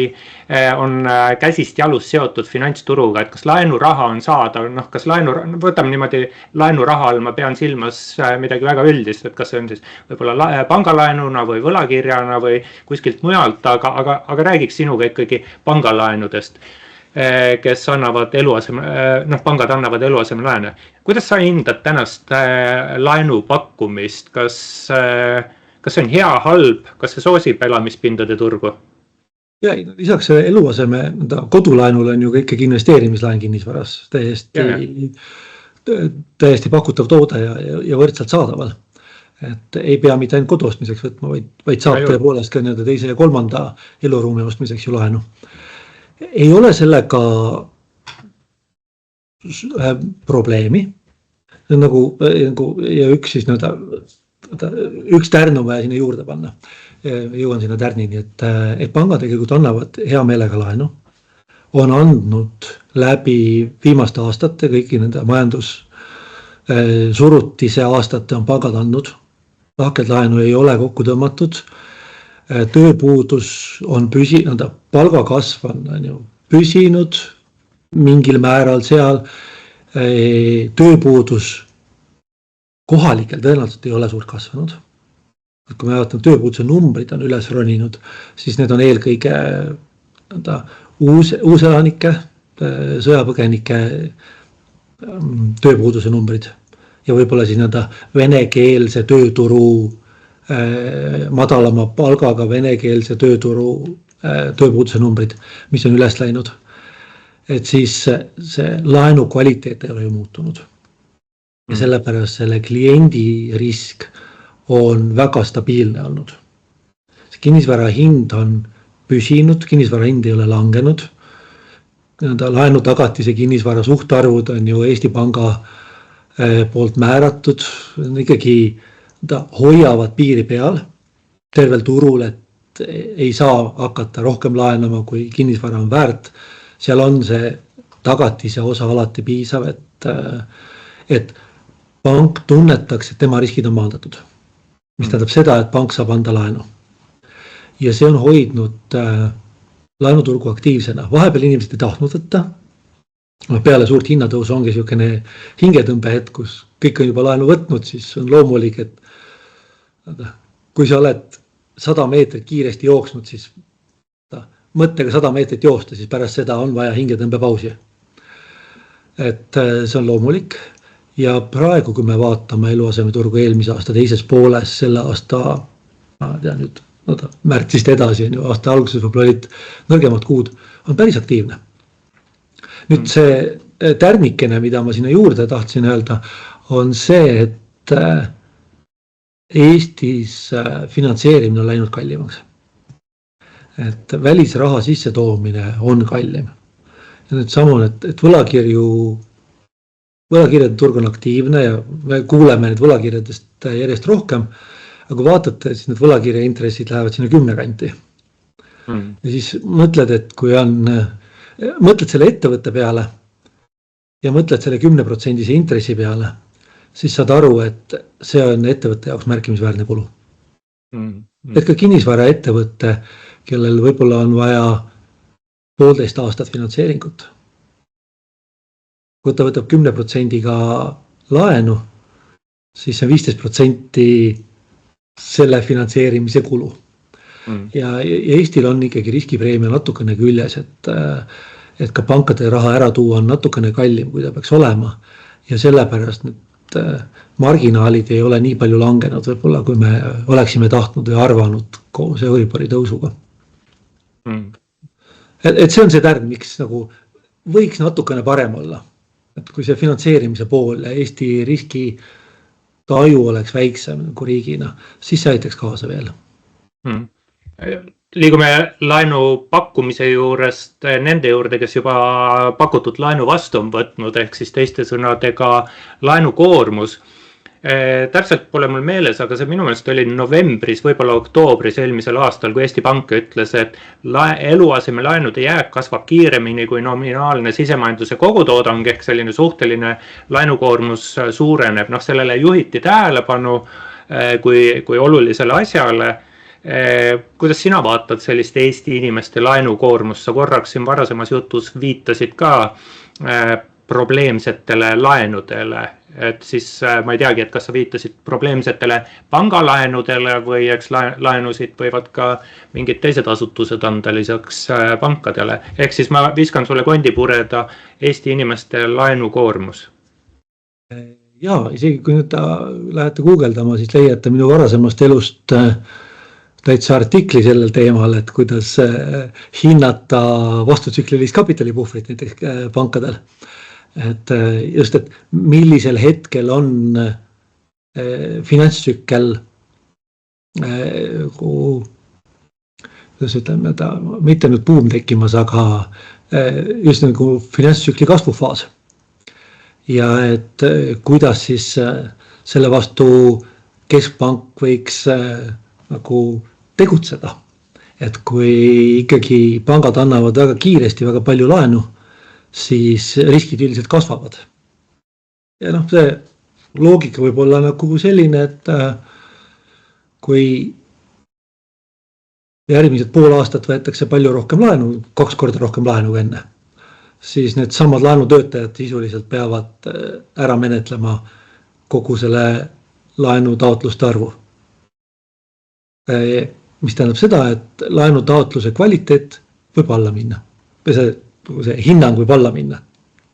on käsist jalus seotud finantsturuga, et kas laenuraha on saada, kas võtame niimoodi laenuraha all, ma pean silmas midagi väga üldist, et kas see on siis võib-olla pangalaenuna või võlakirjana või kuskilt mujalt, aga räägiks sinuga ikkagi pangalaenudest, kes annavad pangad annavad eluaseme laene. Kuidas sa hindad tänast laenu pakkumist? Kas see on hea, halb? Kas see soosib elamispindade turgu? Ja lisaks eluaseme kodulaenul on ju ikkagi investeerimislaen kinnisvaras täiesti pakutav toode ja võrdselt saadaval. Et ei pea mitte ainult kodu ostmiseks võtma, vaid saab tõepoolest ka teise ja kolmanda eluruumi ostmiseks ju laenu. Ei ole sellega probleemi. Ja üks tärn on vaja sinna juurde panna. Jõuan sinna tärnini, et pangad tegelikult annavad hea meelega laenu. On andnud läbi viimaste aastate kõiki nende surutise aastate on pangad andnud, lahked laenu ei ole kokku tõmmatud, tööpuudus on palgakasv on ju püsinud mingil määral seal, tööpuudus kohalikel tõenäoliselt ei ole suurt kasvanud. Kui me vaatame tööpuuduse numbrid on üles roninud, siis need on eelkõige uuselanike, sõjapõgenike tööpuuduse numbrid ja võib-olla siis venekeelse tööturu, madalama palgaga venekeelse tööturu tööpuuduse numbrid, mis on üles läinud. Et siis see laenu kvaliteet ei ole ju muutunud. Ja sellepärast selle kliendi risk on väga stabiilne olnud. See kinnisvara hind on püsinud, kinnisvara hind ei ole langenud. Laenu tagatise kinnisvara suhtarvud on ju Eesti Panga poolt määratud, ikkagi hoiavad piiri peal tervel turul, et ei saa hakata rohkem laenama, kui kinnisvara on väärt. Seal on see tagatise osa alati piisav, et pank tunnetaks, et tema riskid on maandatud. Mis tähendab seda, et pank saab anda laenu. Ja see on hoidnud laenuturgu aktiivsena. Vahepeal inimesed ei tahtnud võtta. Peale suurt hinnatõusu ongi selline hingetõmbe hetk, kus kõik on juba laenu võtnud, siis on loomulik, et kui sa oled 100 meetrit kiiresti jooksnud, siis mõttega 100 meetrit joosta, siis pärast seda on vaja hingetõmbe pausi. Et see on loomulik. Ja praegu, kui me vaatame eluasemeturgu eelmise aasta teises pooles, selle aasta, ma tean nüüd, märtsist edasi, aasta alguses võib-olla olid nõrgemad kuud, on päris aktiivne. Nüüd see tärmikene, mida ma sinna juurde tahtsin öelda, on see, et Eestis finantseerimine on läinud kallimaks. Et välisraha sisse toomine on kallim. Ja nüüd samu, et võlakirjade turg on aktiivne ja me kuuleme need võlakirjadest järjest rohkem, aga kui vaatate, siis need võlakirja intressid lähevad sinna 10 kanti. Ja siis mõtled, et kui mõtled selle ettevõtte peale ja mõtled selle 10% intressi peale, siis saad aru, et see on ettevõtte jaoks märkimisväärne kulu. Et ka kinnisvara ettevõtte, kellel võib-olla on vaja 1,5 aastat finantseeringut. Kui ta võtab 10%-ga laenu, siis see on 15% selle finantseerimise kulu. Ja Eestil on ikkagi riskipreemia natukene küljes, et ka pankade raha ära tuua on natukene kallim, kui ta peaks olema. Ja sellepärast need marginaalid ei ole nii palju langenud, võib-olla kui me oleksime tahtnud või arvanud koos Euribori tõusuga. Et see on see tärn, miks võiks natukene parem olla. Et kui see finantseerimise pool ja Eesti riski taju oleks väiksem kui riigina, siis see aitaks kaasa veel. Liigume laenu pakkumise juurest nende juurde, kes juba pakutud laenu vastu on võtnud, ehk siis teiste sõnadega laenukoormus. Täpselt pole mul meeles, aga see minu meelest oli novembris, võib-olla oktoobris eelmisel aastal, kui Eesti Pank ütles, et eluasemelaenude jääk kasvab kiiremini kui nominaalne sisemajanduse kogutoodang, ehk selline suhteline laenukoormus suureneb. Sellele juhiti tähelepanu kui olulisele asjale. Kuidas sina vaatad sellist Eesti inimeste laenukoormust? Sa korraks siin varasemas jutus viitasid ka probleemsetele laenudele, et siis ma ei teagi, et kas sa viitasid probleemsetele pangalaenudele või eks laenusid võivad ka mingid teised asutused anda lisaks pankadele. Ehk siis ma viskan sulle kondi pureda Eesti inimeste laenukoormus. Ja, isegi kui nüüd lähete guugeldama, siis leiate minu varasemast elust täitsa artikli sellel teemal, et kuidas hinnata vastutsüklilist kapitalipuhvrit näiteks pankadel. Et just, et millisel hetkel on finantstsükkel, kuidas ütleme, mitte nüüd buum tekkimas, aga just nagu finantstsükli kasvufaas. Ja et kuidas siis selle vastu keskpank võiks nagu tegutseda. Et kui ikkagi pangad annavad väga kiiresti väga palju laenu, siis riskid üldiselt kasvavad. Ja see loogika võib olla nagu selline, et kui järgmised pool aastat võetakse palju rohkem laenu, 2 korda rohkem laenu kui enne, siis need samad laenutöötajad sisuliselt peavad ära menetlema kogu selle laenutaotluste arvu. Mis tähendab seda, et laenutaotluse kvaliteet võib alla minna. See hinnang võib alla minna.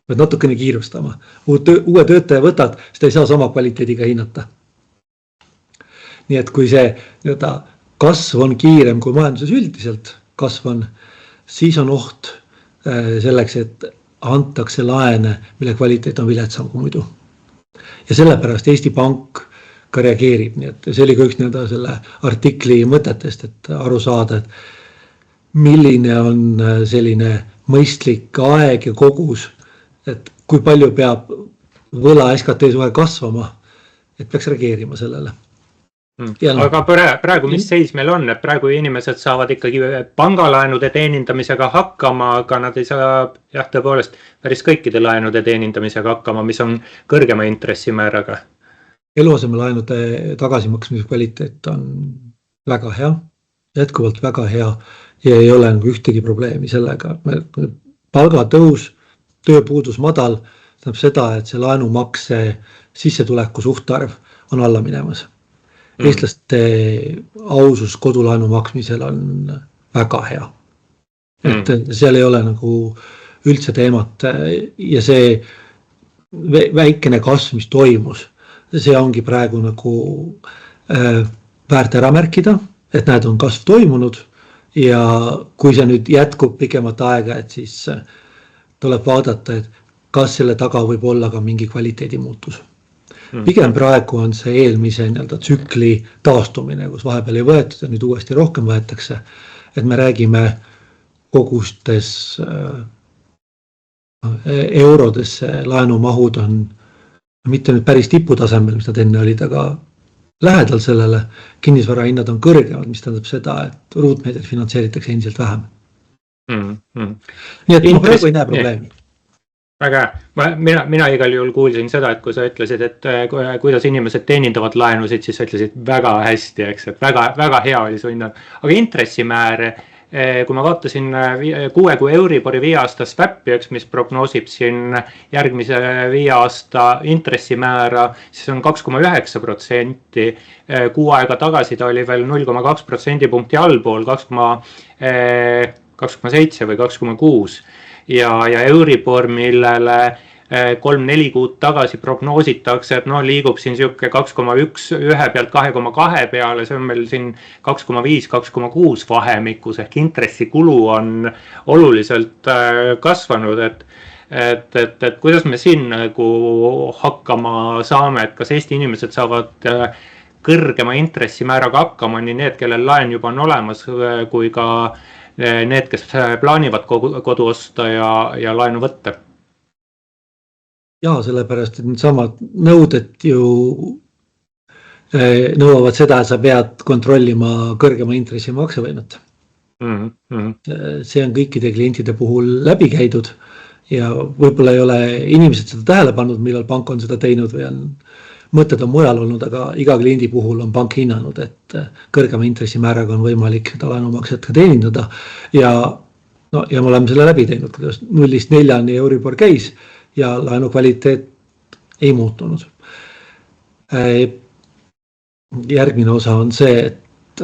Võid natukene kiirustama. Uue töötaja võtad, seda ei saa sama kvaliteediga hinnata. Nii et kui see kasv on kiirem kui majanduses üldiselt kasv on, siis on oht selleks, et antakse laene, mille kvaliteet on viletsam kui muidu. Ja sellepärast Eesti Pank ka reageerib. Nii et see oli ka üks selle artikli mõtetest, et aru saada, et milline on selline mõistlik aeg ja kogus, et kui palju peab võla SKT suhe kasvama, et peaks reageerima sellele. Aga praegu mis seis meil on, et praegu inimesed saavad ikkagi pangalaenude teenindamisega hakkama, aga nad ei saa tõepoolest päris kõikide laenude teenindamisega hakkama, mis on kõrgema intressimääraga. Eluasemelaenude tagasimaksmise kvaliteet on väga hea, jätkuvalt väga hea ja ei ole ühtegi probleemi sellega. Palgatõus, tööpuudus madal, tähendab seda, et see laenumakse sissetuleku suhtarv on alla minemas. Eestlaste ausus kodulaenu maksmisel on väga hea. Et seal ei ole nagu üldse teemat ja see väikene kasv, mis toimus, see ongi praegu nagu väärt ära märkida, et näed on kasv toimunud ja kui see nüüd jätkub pikemat aega, et siis tuleb vaadata, et kas selle taga võib olla ka mingi kvaliteedi muutus. Pigem praegu on see eelmise tsükli taastumine, kus vahepeal ei võetud ja nüüd uuesti rohkem võetakse. Et me räägime kogustes eurodesse laenumahud on mitte nüüd päris tiputasemel, mis nad enne olid, aga lähedal sellele kinnisvara hinnad on kõrgemad, mis tähendab seda, et ruutmeetrit finantseeritakse endiselt vähem. Nii et ma praegu ei näe probleemi. Väga, mina igal juhul kuulsin seda, et kui sa ütlesid, et kuidas inimesed teenindavad laenusid, siis sa ütlesid väga hästi, eks, et väga hea oli su hinnang. Aga intressimäär, kui ma vaatasin 6 kui Euribori 5 aasta swap'i, mis prognoosib siin järgmise 5 aasta intressimäära, siis on 2,9%. 6 aega tagasi ta oli veel 0,2% punkti allpool, 2,7 või 2,6%. Ja Euribor, millele 3-4 kuud tagasi prognoositakse, et liigub siin siuke 2,1 pealt 2,2 peale, see on meil siin 2,5-2,6 vahemikus ehk intressikulu on oluliselt kasvanud, et kuidas me siin nagu hakkama saame, et kas Eesti inimesed saavad kõrgema intressimääraga hakkama, nii need, kellel laen juba on olemas, kui ka need, kes plaanivad kodu osta ja laenu võtta. Ja sellepärast, et need samad nõuded ju nõuavad seda, et sa pead kontrollima kõrgema intressi maksevõimet. See on kõikide klientide puhul läbi käidud ja võib-olla ei ole inimesed seda tähele pannud, millal pank on seda teinud või mõtted on mujal olnud, aga iga kliendi puhul on pank hinnanud, et kõrgema intressimääraga on võimalik seda laenumakset ka teenindada ja me oleme selle läbi teinud, kuidas 0-4 Euribor käis ja laenu kvaliteet ei muutunud. Järgmine osa on see, et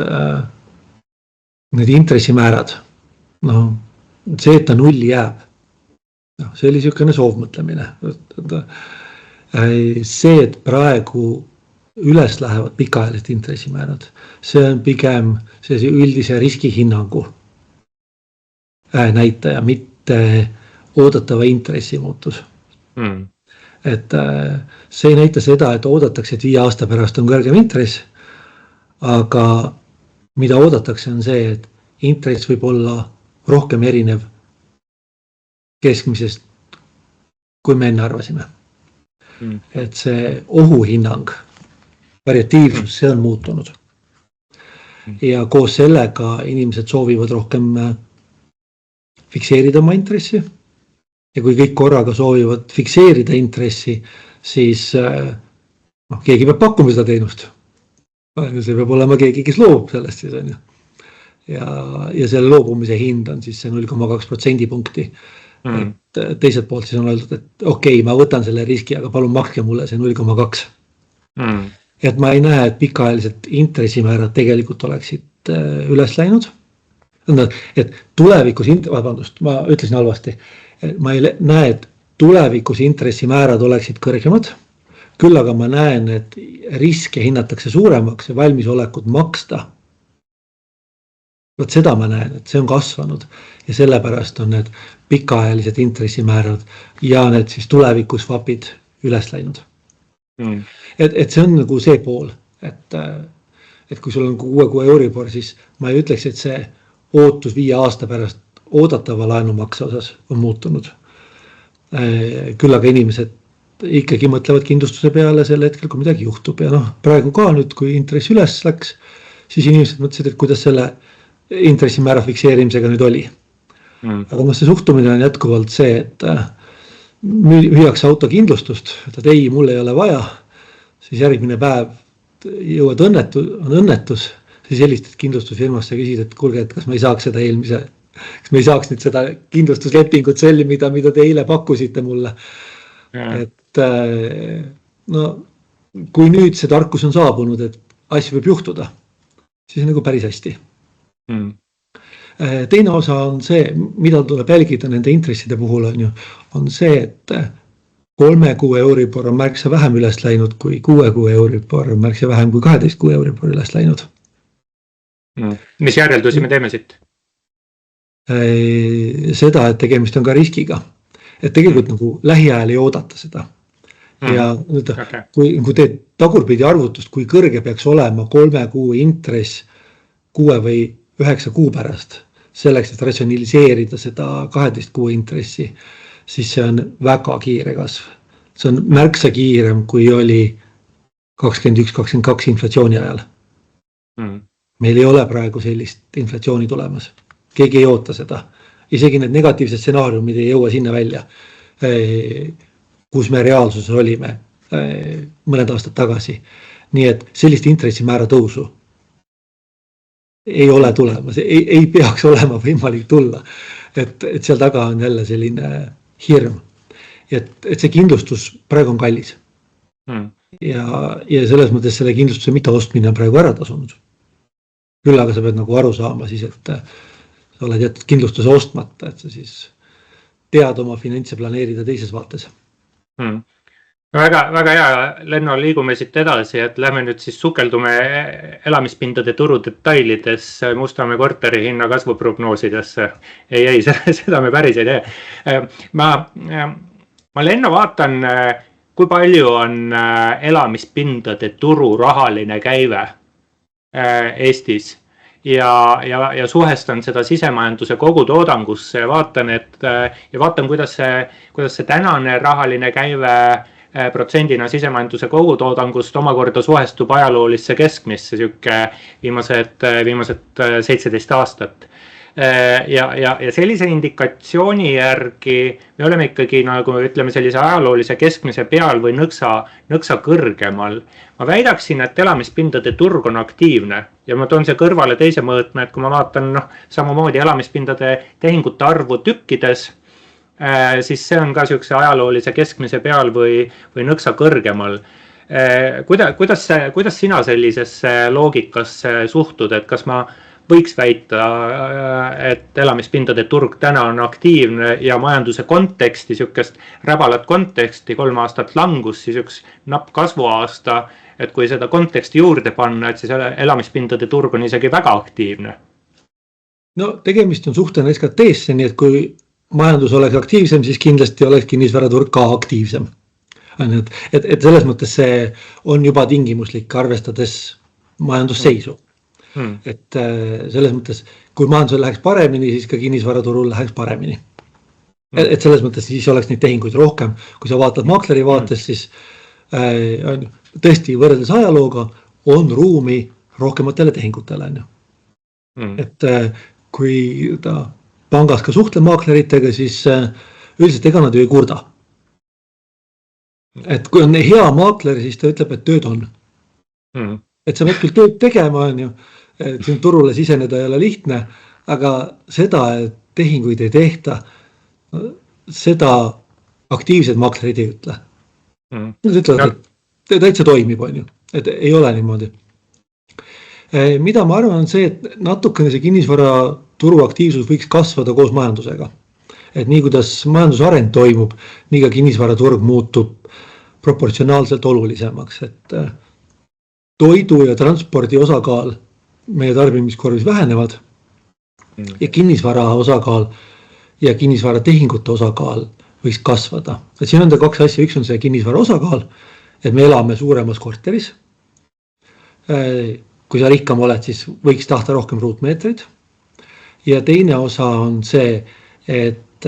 need intressimäärad, see, et ta nulli jääb, see oli niisugune soovmõtlemine. See, et praegu üles lähevad pikaajalised intressimäärad, see on pigem üldise riskihinnangu näitaja, mitte oodatava intressi muutus. Et see ei näita seda, et oodatakse, et 5 aasta pärast on kõrgem intress, aga mida oodatakse on see, et intress võib olla rohkem erinev keskmisest, kui me enne arvasime. Et see ohuhinnang, variatiivsus, see on muutunud. Ja koos sellega inimesed soovivad rohkem fikseerida oma intressi. Ja kui kõik korraga soovivad fikseerida intressi, siis keegi peab pakkuma seda teenust. See peab olema keegi, kes loobub sellest siis on ju. Ja selle loobumise hind on siis see 0,2% punkti. Et teiselt poolt siis on öeldud, et okei, ma võtan selle riski, aga palun makske mulle see 0,2. Et ma ei näe, et pikaajaliselt intressimäärad tegelikult oleksid üles läinud. Et tulevikus, vabandust, ma ütlesin halvasti, ma ei näe, et tulevikus intressimäärad oleksid kõrgemad, küll aga ma näen, et riske hinnatakse suuremaks ja valmisolekut maksta. Võt seda ma näen, et see on kasvanud ja sellepärast on need pikaajalised intressimäärad ja need siis tulevikus swapid üles läinud. Et see on nagu see pool, et kui sul on 6 kuu Euribor, siis ma ei ütleks, et see ootus 5 aasta pärast oodatava laenumakse osas on muutunud. Küll aga inimesed ikkagi mõtlevad kindlustuse peale sel hetkel, kui midagi juhtub ja praegu ka nüüd, kui intress üles läks, siis inimesed mõtlesid, et kuidas selle intressimäära fikseerimisega nüüd oli. Aga see suhtumine on jätkuvalt see, et müüakse autokindlustust, et ei, mul ei ole vaja, siis järgmine päev jõuad õnnetus, siis helistad kindlustusfirmasse ja küsid, et kuulge, et kas me ei saaks seda kas me ei saaks nüüd seda kindlustuslepingut sõlmida, mida te eile pakkusite mulle. Et kui nüüd see tarkus on saabunud, et asju võib juhtuda, siis on nagu päris hästi. Teine osa on see, mida tuleb jälgida nende intresside puhul on see, et 3 kuu Euribor on märksa vähem üles läinud kui 6 kuu Euribor on märksa vähem kui 12 kuu Euribor üles läinud. Mis järeldusi me teeme siit? Seda, et tegemist on ka riskiga. Et tegelikult nagu lähiajal ei oodata seda. Ja kui teed tagurpidi arvutust, kui kõrge peaks olema 3 kuu intress 6 või 9 kuu pärast, selleks, et ratsionaliseerida seda 12 kuu intressi, siis see on väga kiire kasv. See on märksa kiirem, kui oli 21-22 inflatsiooni ajal. Meil ei ole praegu sellist inflatsiooni tulemas. Keegi ei oota seda. Isegi need negatiivsed stsenaariumid ei jõua sinna välja, kus me reaalsuses olime mõned aastad tagasi. Nii et sellist intressimäära tõusu ei ole tulemas, ei peaks olema võimalik tulla. Et seal taga on jälle selline hirm. Et see kindlustus praegu on kallis. Ja selles mõttes selle kindlustuse mitte ostmine on praegu ära tasunud. Küll aga sa pead nagu aru saama siis, et sa oled jätnud kindlustuse ostmata, et sa siis tead oma finantse planeerida teises vaates. Väga hea, Lenno, liigume siit edasi, et lähme nüüd siis sukeldume elamispindade turu detailides Mustamäe korteri hinna kasvuprognoosidesse. Ei, seda me päris ei tee. Ma Lenno vaatan, kui palju on elamispindade turu rahaline käive Eestis ja suhestan seda sisemajanduse kogutoodangusse ja vaatan, kuidas see tänane rahaline käive protsendina sisemajanduse kogutoodangust omakorda suhestub ajaloolisse keskmisse viimased 17 aastat. Ja sellise indikatsiooni järgi me oleme ikkagi nagu ütleme sellise ajaloolise keskmise peal või nõksa kõrgemal. Ma väidaksin, et elamispindade turg on aktiivne ja ma toon see kõrvale teise mõõtme, et kui ma vaatan samamoodi elamispindade tehingute arvu tükkides, siis see on ka siukse ajaloolise keskmise peal või nõksa kõrgemal. Kuidas sina sellisesse loogikasse suhtud, et kas ma võiks väita, et elamispindade turg täna on aktiivne ja majanduse konteksti, siukest räbalat konteksti, 3 aastat langus, siis üks napp kasvuaasta, et kui seda konteksti juurde panna, et siis elamispindade turg on isegi väga aktiivne. No tegemist on suhtena SKT-sse, nii et kui majandus oleks aktiivsem, siis kindlasti oleks kinnisvaraturg ka aktiivsem. Et selles mõttes see on juba tingimuslik, arvestades majandusseisu. Et selles mõttes, kui majandusel läheks paremini, siis ka kinnisvaraturul läheks paremini. Et selles mõttes siis oleks neid tehinguid rohkem. Kui sa vaatad maakleri vaates, siis tõesti võrreldes ajalooga on ruumi rohkematele tehingutele. Et kui pangas ka suhtle maakleritega, siis üldiselt ega nad ju ei kurda. et kui on hea maakler, siis ta ütleb, et tööd on. Et sa pead küll tööd tegema, on ju, et siin turule siseneda ei ole lihtne, aga seda, et tehinguid ei tehta, seda aktiivsed maaklerid ei ütle. Nad ütlevad, et täitsa toimib, on ju, et ei ole niimoodi. Mida ma arvan on see, et natukene see kinnisvara turu aktiivsus võiks kasvada koos majandusega. Et nii kuidas majandusareng toimub, nii ka kinnisvaraturg muutub proportsionaalselt olulisemaks, et toidu ja transpordi osakaal meie tarbimiskorvis vähenevad ja kinnisvara osakaal ja kinnisvara tehingute osakaal võiks kasvada. Et siin on kaks asja, üks on see kinnisvara osakaal, et me elame suuremas korteris. Kui sa rikkam oled, siis võiks tahta rohkem ruutmeetreid. Ja teine osa on see, et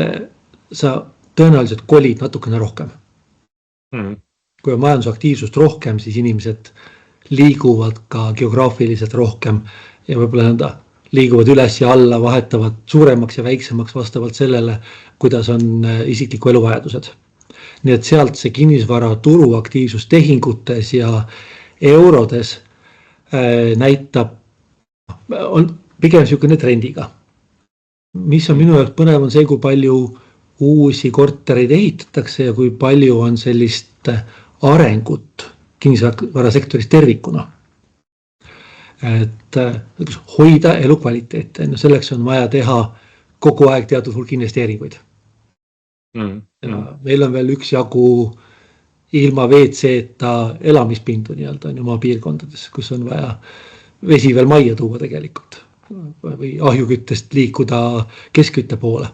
sa tõenäoliselt kolid natukene rohkem. Kui on majandusaktiivsust rohkem, siis inimesed liiguvad ka geograafiliselt rohkem ja võib-olla liiguvad üles ja alla, vahetavad suuremaks ja väiksemaks vastavalt sellele, kuidas on isikliku eluvajadused. Nii et sealt see kinnisvara turu aktiivsus tehingutes ja eurodes näitab, on pigem niisugune trendiga. Mis on minu jaoks põnev on see, kui palju uusi kortereid ehitatakse ja kui palju on sellist arengut kinnisvarasektoris tervikuna. Et hoida elukvaliteete, selleks on vaja teha kogu aeg teatud hulk investeeringuid. Meil on veel üks jagu ilma WC-ta elamispindu nii-öelda oma piirkondades, kus on vaja vesi veel majja tuua tegelikult või ahjuküttest liikuda keskkütte poole.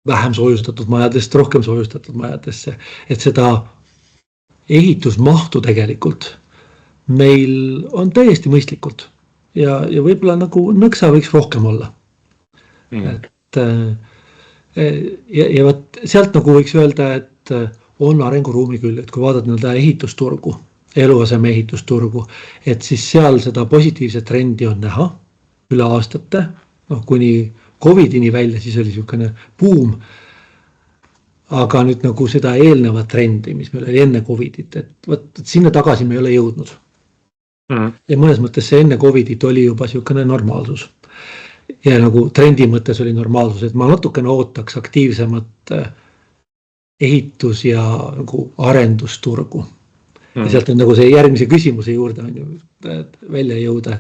Vähem soojustatud majadest, rohkem soojustatud majadesse, et seda ehitusmahtu tegelikult meil on täiesti mõistlikult ja võib-olla nagu nõksa võiks rohkem olla. Et, ja võt, sealt nagu võiks öelda, et on arenguruumi küll, et kui vaadata nõnda ehitusturgu, eluaseme ehitusturgu, et siis seal seda positiivset trendi on näha üle aastate, kuni Covidini välja, siis oli niisugune buum, aga nüüd nagu seda eelnevat trendi, mis meil oli enne Covidit, et sinna tagasi me ei ole jõudnud. Ja mõnes mõttes see enne Covidit oli juba niisugune normaalsus. Ja nagu trendi mõttes oli normaalsus, et ma natukene ootaks aktiivsemat ehitus- ja nagu arendusturgu. Ja sealt on nagu see järgmise küsimuse juurde on ju, välja jõuda,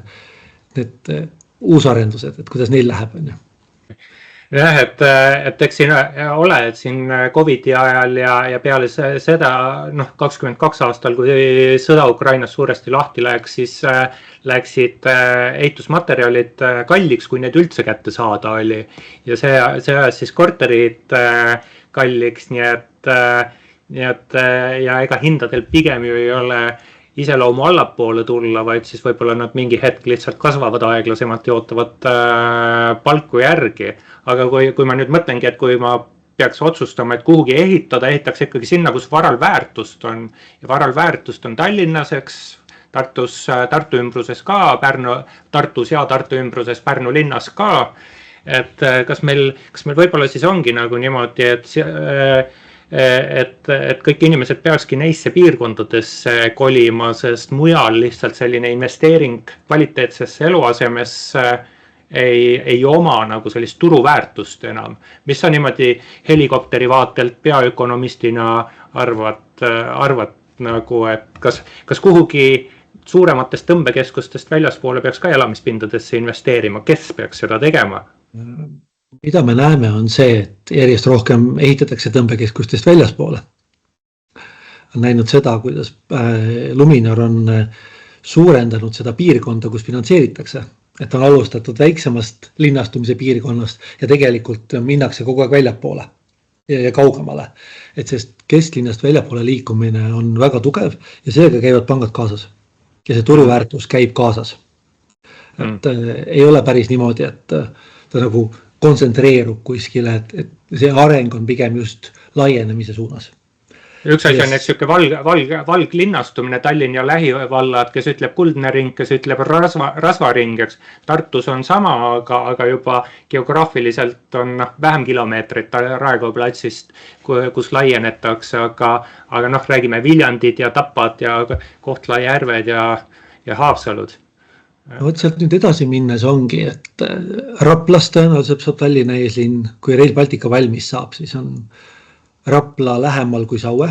et uusarendused, et kuidas neil läheb on ju. Jah, et eks siin ole, et siin Covidi ajal ja peale seda 22 aastal, kui sõda Ukrainas suuresti lahti läks, siis läksid ehitusmaterjalid kalliks, kui need üldse kätte saada oli. Ja see ajas siis korterid kalliks, nii et ja ega hindadel pigem ju ei ole iseloomu allapoole tulla, vaid siis võib-olla nad mingi hetk lihtsalt kasvavad aeglasemalt ja ootavad palku järgi. Aga kui ma nüüd mõtlengi, et kui ma peaks otsustama, et kuhugi ehitada, ehitaks ikkagi sinna, kus varal väärtust on. Ja varal väärtust on Tallinnas, eks, Tartu ümbruses ka, Tartus ja Tartu ümbruses, Pärnu linnas ka. Et kas meil võib-olla siis ongi nagu niimoodi, et kõik inimesed peakski neisse piirkondadesse kolima, sest mujal lihtsalt selline investeering kvaliteetsesse eluasemesse ei oma nagu sellist turuväärtust enam. Mis sa niimoodi helikopteri vaatelt peaökonomistina arvad nagu, et kas kuhugi suurematest tõmbekeskustest väljaspoole peaks ka elamispindadesse investeerima, kes peaks seda tegema? Mida me näeme on see, et järjest rohkem ehitatakse tõmbekeskustest väljaspoole. On näinud seda, kuidas Luminor on suurendanud seda piirkonda, kus finantseeritakse. Et on alustatud väiksemast linnastumise piirkonnast ja tegelikult minnakse kogu aeg väljapoole ja kaugemale. Et sest kesklinnast väljapoole liikumine on väga tugev ja seega käivad pangad kaasas. Ja see turuväärtus käib kaasas. Et ei ole päris niimoodi, et ta nagu kontsentreerub kuskile, et see areng on pigem just laienemise suunas. Üks asi on, et siuke valglinnastumine, Tallinn ja lähivallad, kes ütleb Kuldne ring, kes ütleb rasvaring, eks. Tartus on sama, aga juba geograafiliselt on vähem kilomeetrit Raekoja platsist, kus laienetakse, aga räägime Viljandid ja Tapad ja Kohtla-Järved ja Haapsalud. Võt sealt nüüd edasi minnes ongi, et Raplast tõenäoliselt saab Tallinna eeslinn, kui Rail Baltica valmis saab, siis on Rapla lähemal kui Saue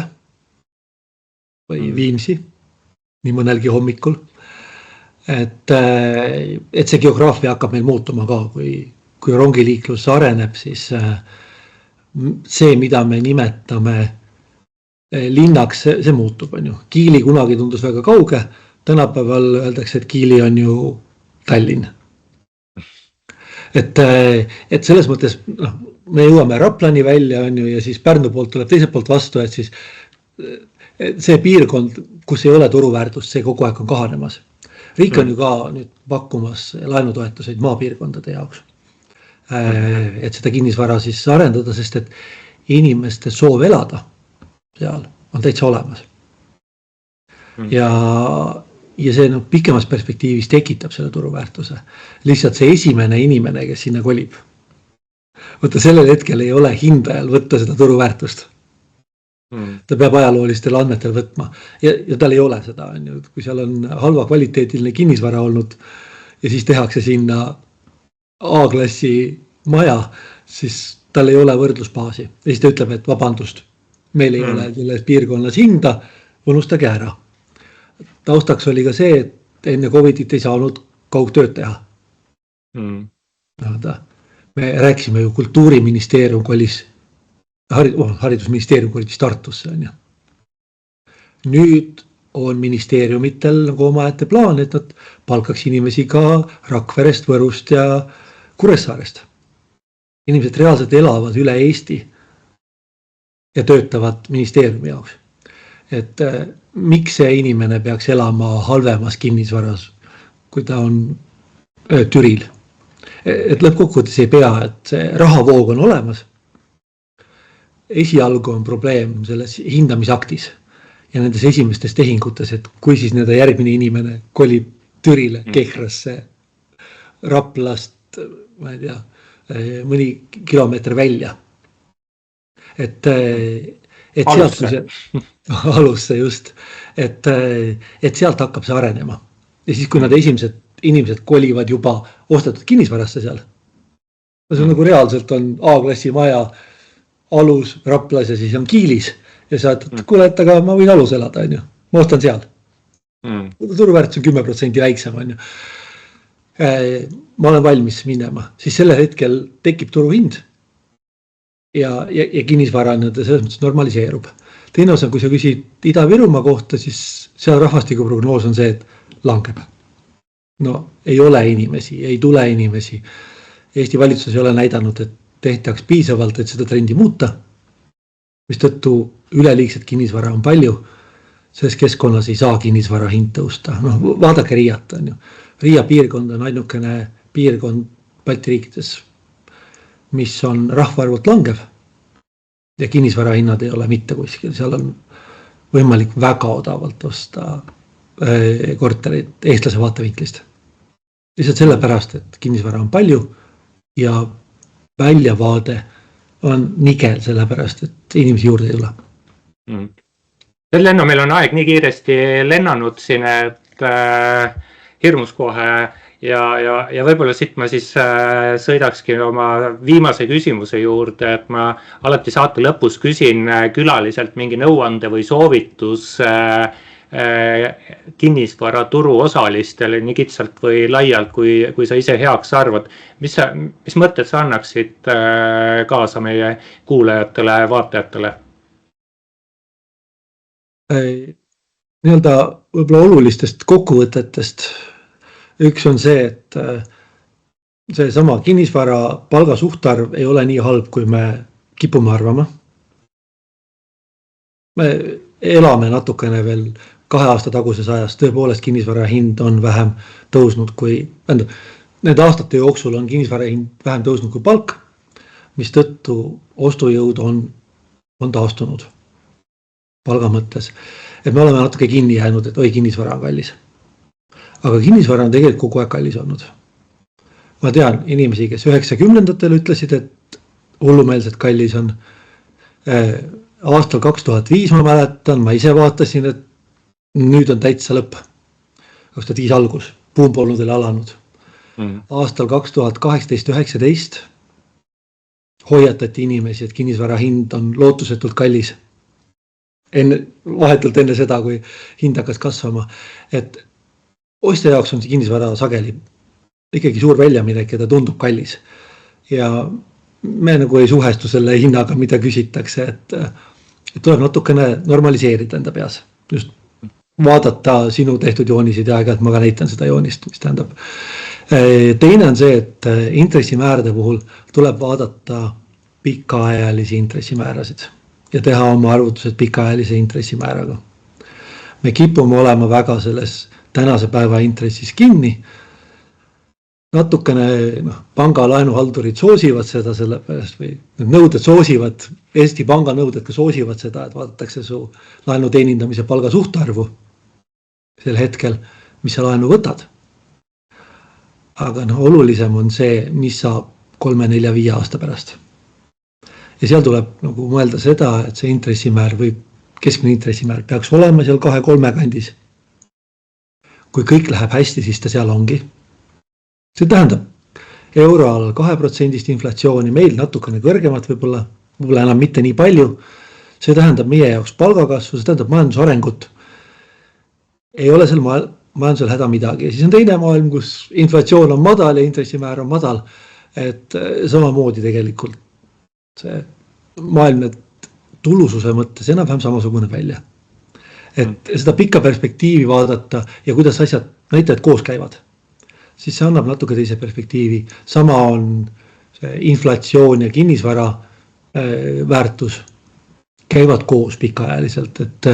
või Viimsi, nii mõnelgi hommikul. Et see geograafia hakkab meil muutuma ka, kui rongiliiklus areneb, siis see, mida me nimetame linnaks, see muutub. Kiili kunagi tundus väga kauge, tänapäeval öeldakse, et Kiili on ju Tallinn. Et selles mõttes, me jõuame Raplani välja ja siis Pärnu poolt tuleb teiselt poolt vastu, et siis see piirkond, kus ei ole turuväärtust, see kogu aeg on kahanemas. Riik on ju ka nüüd pakkumas laenutoetuseid maapiirkondade jaoks. Et seda kinnisvara siis arendada, sest et inimeste soov elada seal on täitsa olemas. Ja see pikemas perspektiivis tekitab selle turuväärtuse. Lihtsalt see esimene inimene, kes sinna kolib. Võtta sellel hetkel ei ole hindajal võtta seda turuväärtust. Ta peab ajaloolistel andmetel võtma ja tal ei ole seda. Kui seal on halva kvaliteetiline kinnisvara olnud ja siis tehakse sinna A-klassi maja, siis tal ei ole võrdlusbaasi. Ja siis ta ütleb, et vabandust, meil ei ole selles piirkonnas hinda, unustage ära. Taustaks oli ka see, et enne Covidit ei saanud kaugtööd teha. Me rääkisime ju Kultuuriministeerium kolis, haridusministeerium kolis Tartusse. Nüüd on ministeeriumitel nagu omaette plaan, et nad palkaks inimesi ka Rakverest, Võrust ja Kuressaarest. Inimesed reaalselt elavad üle Eesti ja töötavad ministeeriumi jaoks. Et miks see inimene peaks elama halvemas kinnisvaras, kui ta on Türil? Et lõppkokkuvõttes ei pea, et see rahavoog on olemas. Esialgu on probleem selles hindamisaktis ja nendes esimestes tehingutes, et kui siis nende järgmine inimene kolib Türile, Kehrasse, Raplast, ma ei tea, mõni kilomeeter välja. Et sealt kui see alusse just, et sealt hakkab see arenema. Ja siis, kui nad esimesed inimesed kolivad juba ostetud kinnisvarasse seal. See on nagu reaalselt on A-klassi maja alus Raplas ja siis on Kiilis. Ja sa ütled, kuule, et aga ma võin alus elada, ma ostan seal. Turuväärtus on 10% väiksem. Ma olen valmis minema. Siis sellel hetkel tekib turuhind ja kinnisvara selles mõttes normaliseerub. Teine osa, kui sa küsid Ida-Virumaa kohta, siis seal rahvastikuprognoos on see, et langeb. Ei ole inimesi, ei tule inimesi. Eesti valitsus ei ole näidanud, et tehtaks piisavalt, et seda trendi muuta, mis tõttu üleliigset kinnisvara on palju, selles keskkonnas ei saa kinnisvara hind tõusta. Vaadake Riiat. Riia piirkond on ainukene piirkond Balti riikides, mis on rahvaarvult langev ja kinnisvara hinnad ei ole mitte kuskil. Seal on võimalik väga odavalt osta korterid eestlase vaatevinklist. Lihtsalt sellepärast, et kinnisvara on palju ja väljavaade on nigel sellepärast, et inimesi juurde ei ole. Lenno, meil on aeg nii kiiresti lennanud siin, et hirmus kohe ja võib-olla siit ma siis sõidakski oma viimase küsimuse juurde, et ma alati saate lõpus küsin külaliselt mingi nõuande või soovitus kinnisvara turu osalistele nii kitsalt või laialt, kui sa ise heaks arvad. Mis mõtted sa annaksid kaasa meie kuulajatele, vaatajatele? Nii-öelda võib-olla olulistest kokkuvõtetest. Üks on see, et see sama kinnisvara palga suhtarv ei ole nii halb, kui me kipume arvama. Me elame natukene veel 2 aasta taguses ajas, tõepoolest kinnisvara hind on vähem tõusnud kui, need aastate jooksul on kinnisvara hind vähem tõusnud kui palk, mis tõttu ostujõud on taastunud. palga mõttes. Et me oleme natuke kinni jäänud, et oi, kinnisvara on kallis. Aga kinnisvara on tegelikult kogu aeg kallis olnud. Ma tean inimesi, kes 90-ndatel ütlesid, et hullumeelselt kallis on. Aastal 2005 ma mäletan, ma ise vaatasin, et nüüd on täitsa lõpp. 2005 algus, buum polnud veel alanud. Aastal 2018-19 hoiatati inimesi, et kinnisvara hind on lootusetult kallis. Vahetult enne seda, kui hind hakkas kasvama. Et ostja jaoks on see kinnisvara sageli ikkagi suur väljaminek ja ta tundub kallis. Ja me nagu ei suhestu selle hinnaga, mida küsitakse, et tuleb natukene normaliseerida enda peas. Just vaadata sinu tehtud joonisid ja aega, et ma ka näitan seda joonist, mis tähendab. Teine on see, et intressimäärade puhul tuleb vaadata pikaajalisi intressimäärasid ja teha oma arvutused pikaajalise intressimääraga. Me kipume olema väga selles tänase päeva intressis kinni. Natukene panga laenuhaldurid soosivad seda sellepärast või nõuded soosivad, Eesti panga nõuded ka soosivad seda, et vaadatakse su laenu teenindamise palga suhtarvu sel hetkel, mis sa laenu võtad. Aga olulisem on see, mis saab 3, 4, 5 aasta pärast. Ja seal tuleb nagu mõelda seda, et see intressimäär või keskmine intressimäär peaks olema seal 2-3 kandis. Kui kõik läheb hästi, siis ta seal ongi. See tähendab euroalal 2% inflatsiooni, meil natukene kõrgemat võib-olla enam mitte nii palju. See tähendab meie jaoks palgakasvu, see tähendab majandusarengut. Ei ole seal majandusel häda midagi. Ja siis on teine maailm, kus inflatsioon on madal ja intressimäär on madal. Et samamoodi tegelikult see maailm tulususe mõttes enam-vähem samasugune välja. Et seda pikka perspektiivi vaadata ja kuidas asjad näitajad koos käivad. Siis see annab natuke teise perspektiivi. Sama on inflatsioon ja kinnisvara väärtus käivad koos pikaajaliselt, et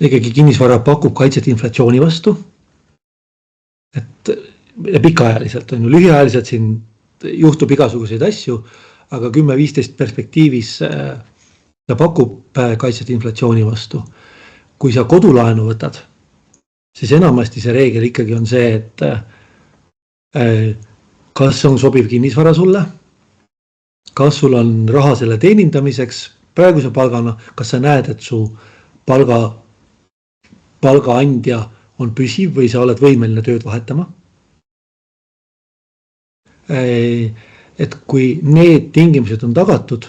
ikkagi kinnisvara pakub kaitset inflatsiooni vastu. Et ja pikaajaliselt on ju lühiajaliselt siin juhtub igasuguseid asju, aga 10-15 perspektiivis ta pakub kaitset inflatsiooni vastu. Kui sa kodulaenu võtad, siis enamasti see reegel ikkagi on see, et kas on sobiv kinnisvara sulle, kas sul on raha selle teenindamiseks praeguse palgana, kas sa näed, et su palgaandja on püsiv või sa oled võimeline tööd vahetama. Et kui need tingimused on tagatud,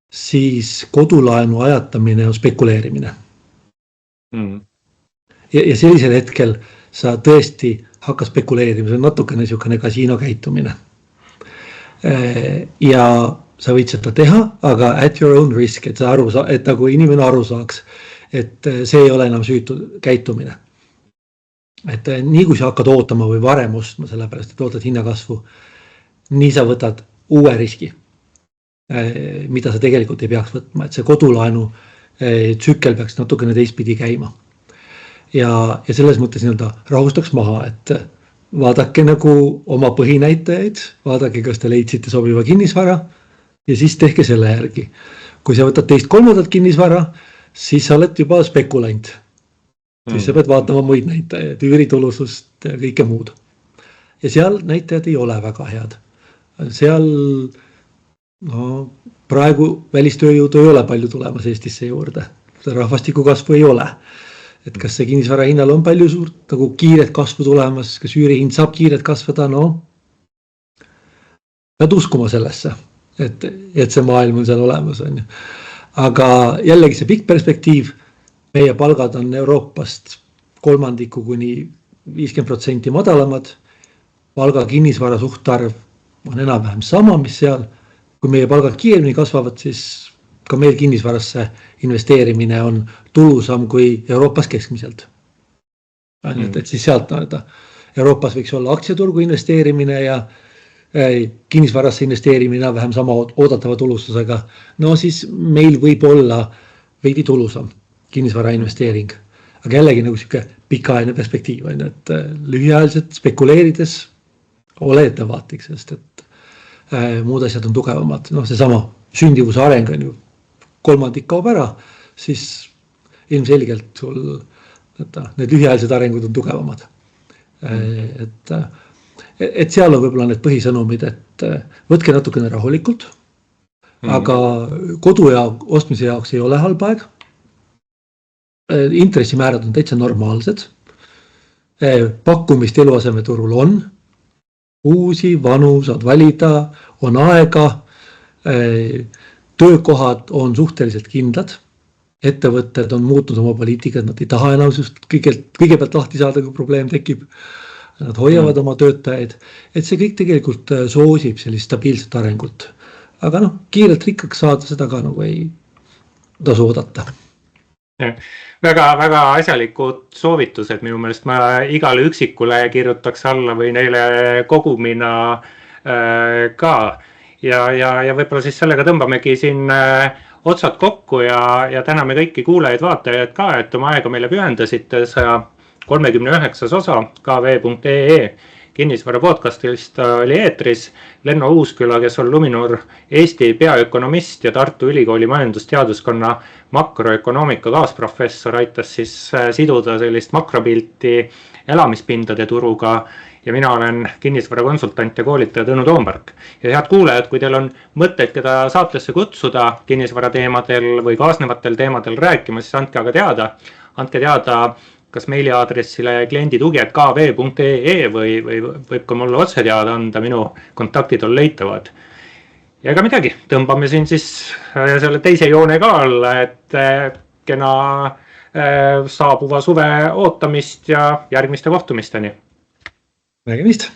siis kodulaenu ajatamine on spekuleerimine. Ja sellisel hetkel sa tõesti hakka spekuleerima, see on natukene niisugune kasiino käitumine. Ja sa võid seda teha, aga at your own risk, et nagu inimene aru saaks, et see ei ole enam süütu käitumine. Et nii kui sa hakkad ootama või varem ostma, sellepärast, et ootad hinnakasvu, nii sa võtad uue riski, mida sa tegelikult ei peaks võtma, et see kodulaenu tsükkel peaks natukene teistpidi käima. Ja selles mõttes rahustaks maha, et vaadake nagu oma põhinäitajaid, vaadake, kas te leidsite sobiva kinnisvara ja siis tehke selle järgi. Kui sa võtad teist kolmandat kinnisvara, siis sa oled juba spekulant. Siis sa pead vaatama muid näitajaid, üüritulusust ja kõike muud. Ja seal näitajad ei ole väga head. Seal praegu välistööjõudu ei ole palju tulemas Eestisse juurde. Rahvastiku kasvu ei ole. Et kas see kinnisvara hinnal on palju suurt nagu kiiret kasvu tulemas, kas üürihind saab kiiret kasvada, pead uskuma sellesse, et see maailm on seal olemas. On. Aga jällegi see pikk perspektiiv, meie palgad on Euroopast 3% kuni 50% madalamad, palga kinnisvara suhtarv on enam-vähem sama, mis seal. Kui meie palgad kiiremini kasvavad, siis ka meil kinnisvarasse investeerimine on tulusam kui Euroopas keskmiselt. Et siis sealt Euroopas võiks olla aktsiaturgu investeerimine ja kinnisvarasse investeerimine vähem sama oodatava tulustusega. Siis meil võib olla veidi tulusam kinnisvara investeering. Aga jällegi nagu siuke pikaajaline perspektiiv, et lühiajaliselt spekuleerides ole ettevaatlik, sest et muud asjad on tugevamad. See sama sündivuse areng on ju 3% kaob ära, siis ilmselgelt sul need lühiajalised arengud on tugevamad. Et seal on võib-olla need põhisõnumid, et võtke natukene rahulikult, aga kodu ja ostmise jaoks ei ole halb aeg. Intressimäärad on täitsa normaalsed. Pakkumist eluasemeturul on. Uusi, vanu, saad valida, on aega. Töökohad on suhteliselt kindlad. Ettevõtted on muutnud oma poliitikad, nad ei taha enam kõigepealt lahti saada, kui probleem tekib. Nad hoiavad oma töötajaid, et see kõik tegelikult soosib sellist stabiilset arengut. Aga kiirelt rikkaks saada, seda ka nagu ei tasu oodata. Väga asjalikud soovitused minu meelest, ma igale üksikule kirjutaks alla või neile kogumina ka. Ja võib-olla siis sellega tõmbamegi siin otsad kokku ja täname kõiki kuulajaid, vaatajaid ka, et oma aega meile pühendasite. 39. osa kv.ee kinnisvara podcastist oli eetris. Lenno Uusküla, kes on Luminor Eesti peaökonomist ja Tartu Ülikooli majandusteaduskonna makroökonoomika kaasprofessor, aitas siis siduda sellist makropilti elamispindade turuga. Ja mina olen kinnisvara konsultant ja koolitaja Tõnu Toompark. Ja head kuulajad, kui teil on mõtteid, keda saatesse kutsuda kinnisvara teemadel või kaasnevatel teemadel rääkima, siis andke aga teada. Andke teada kas meiliaadressile klienditugi@kv.ee või võib ka mulle otse teada anda, minu kontaktid on leitavad. Ja ega midagi, tõmbame siin siis selle teise joone ka alla, et kena saabuva suve ootamist ja järgmiste kohtumisteni. Nägemist!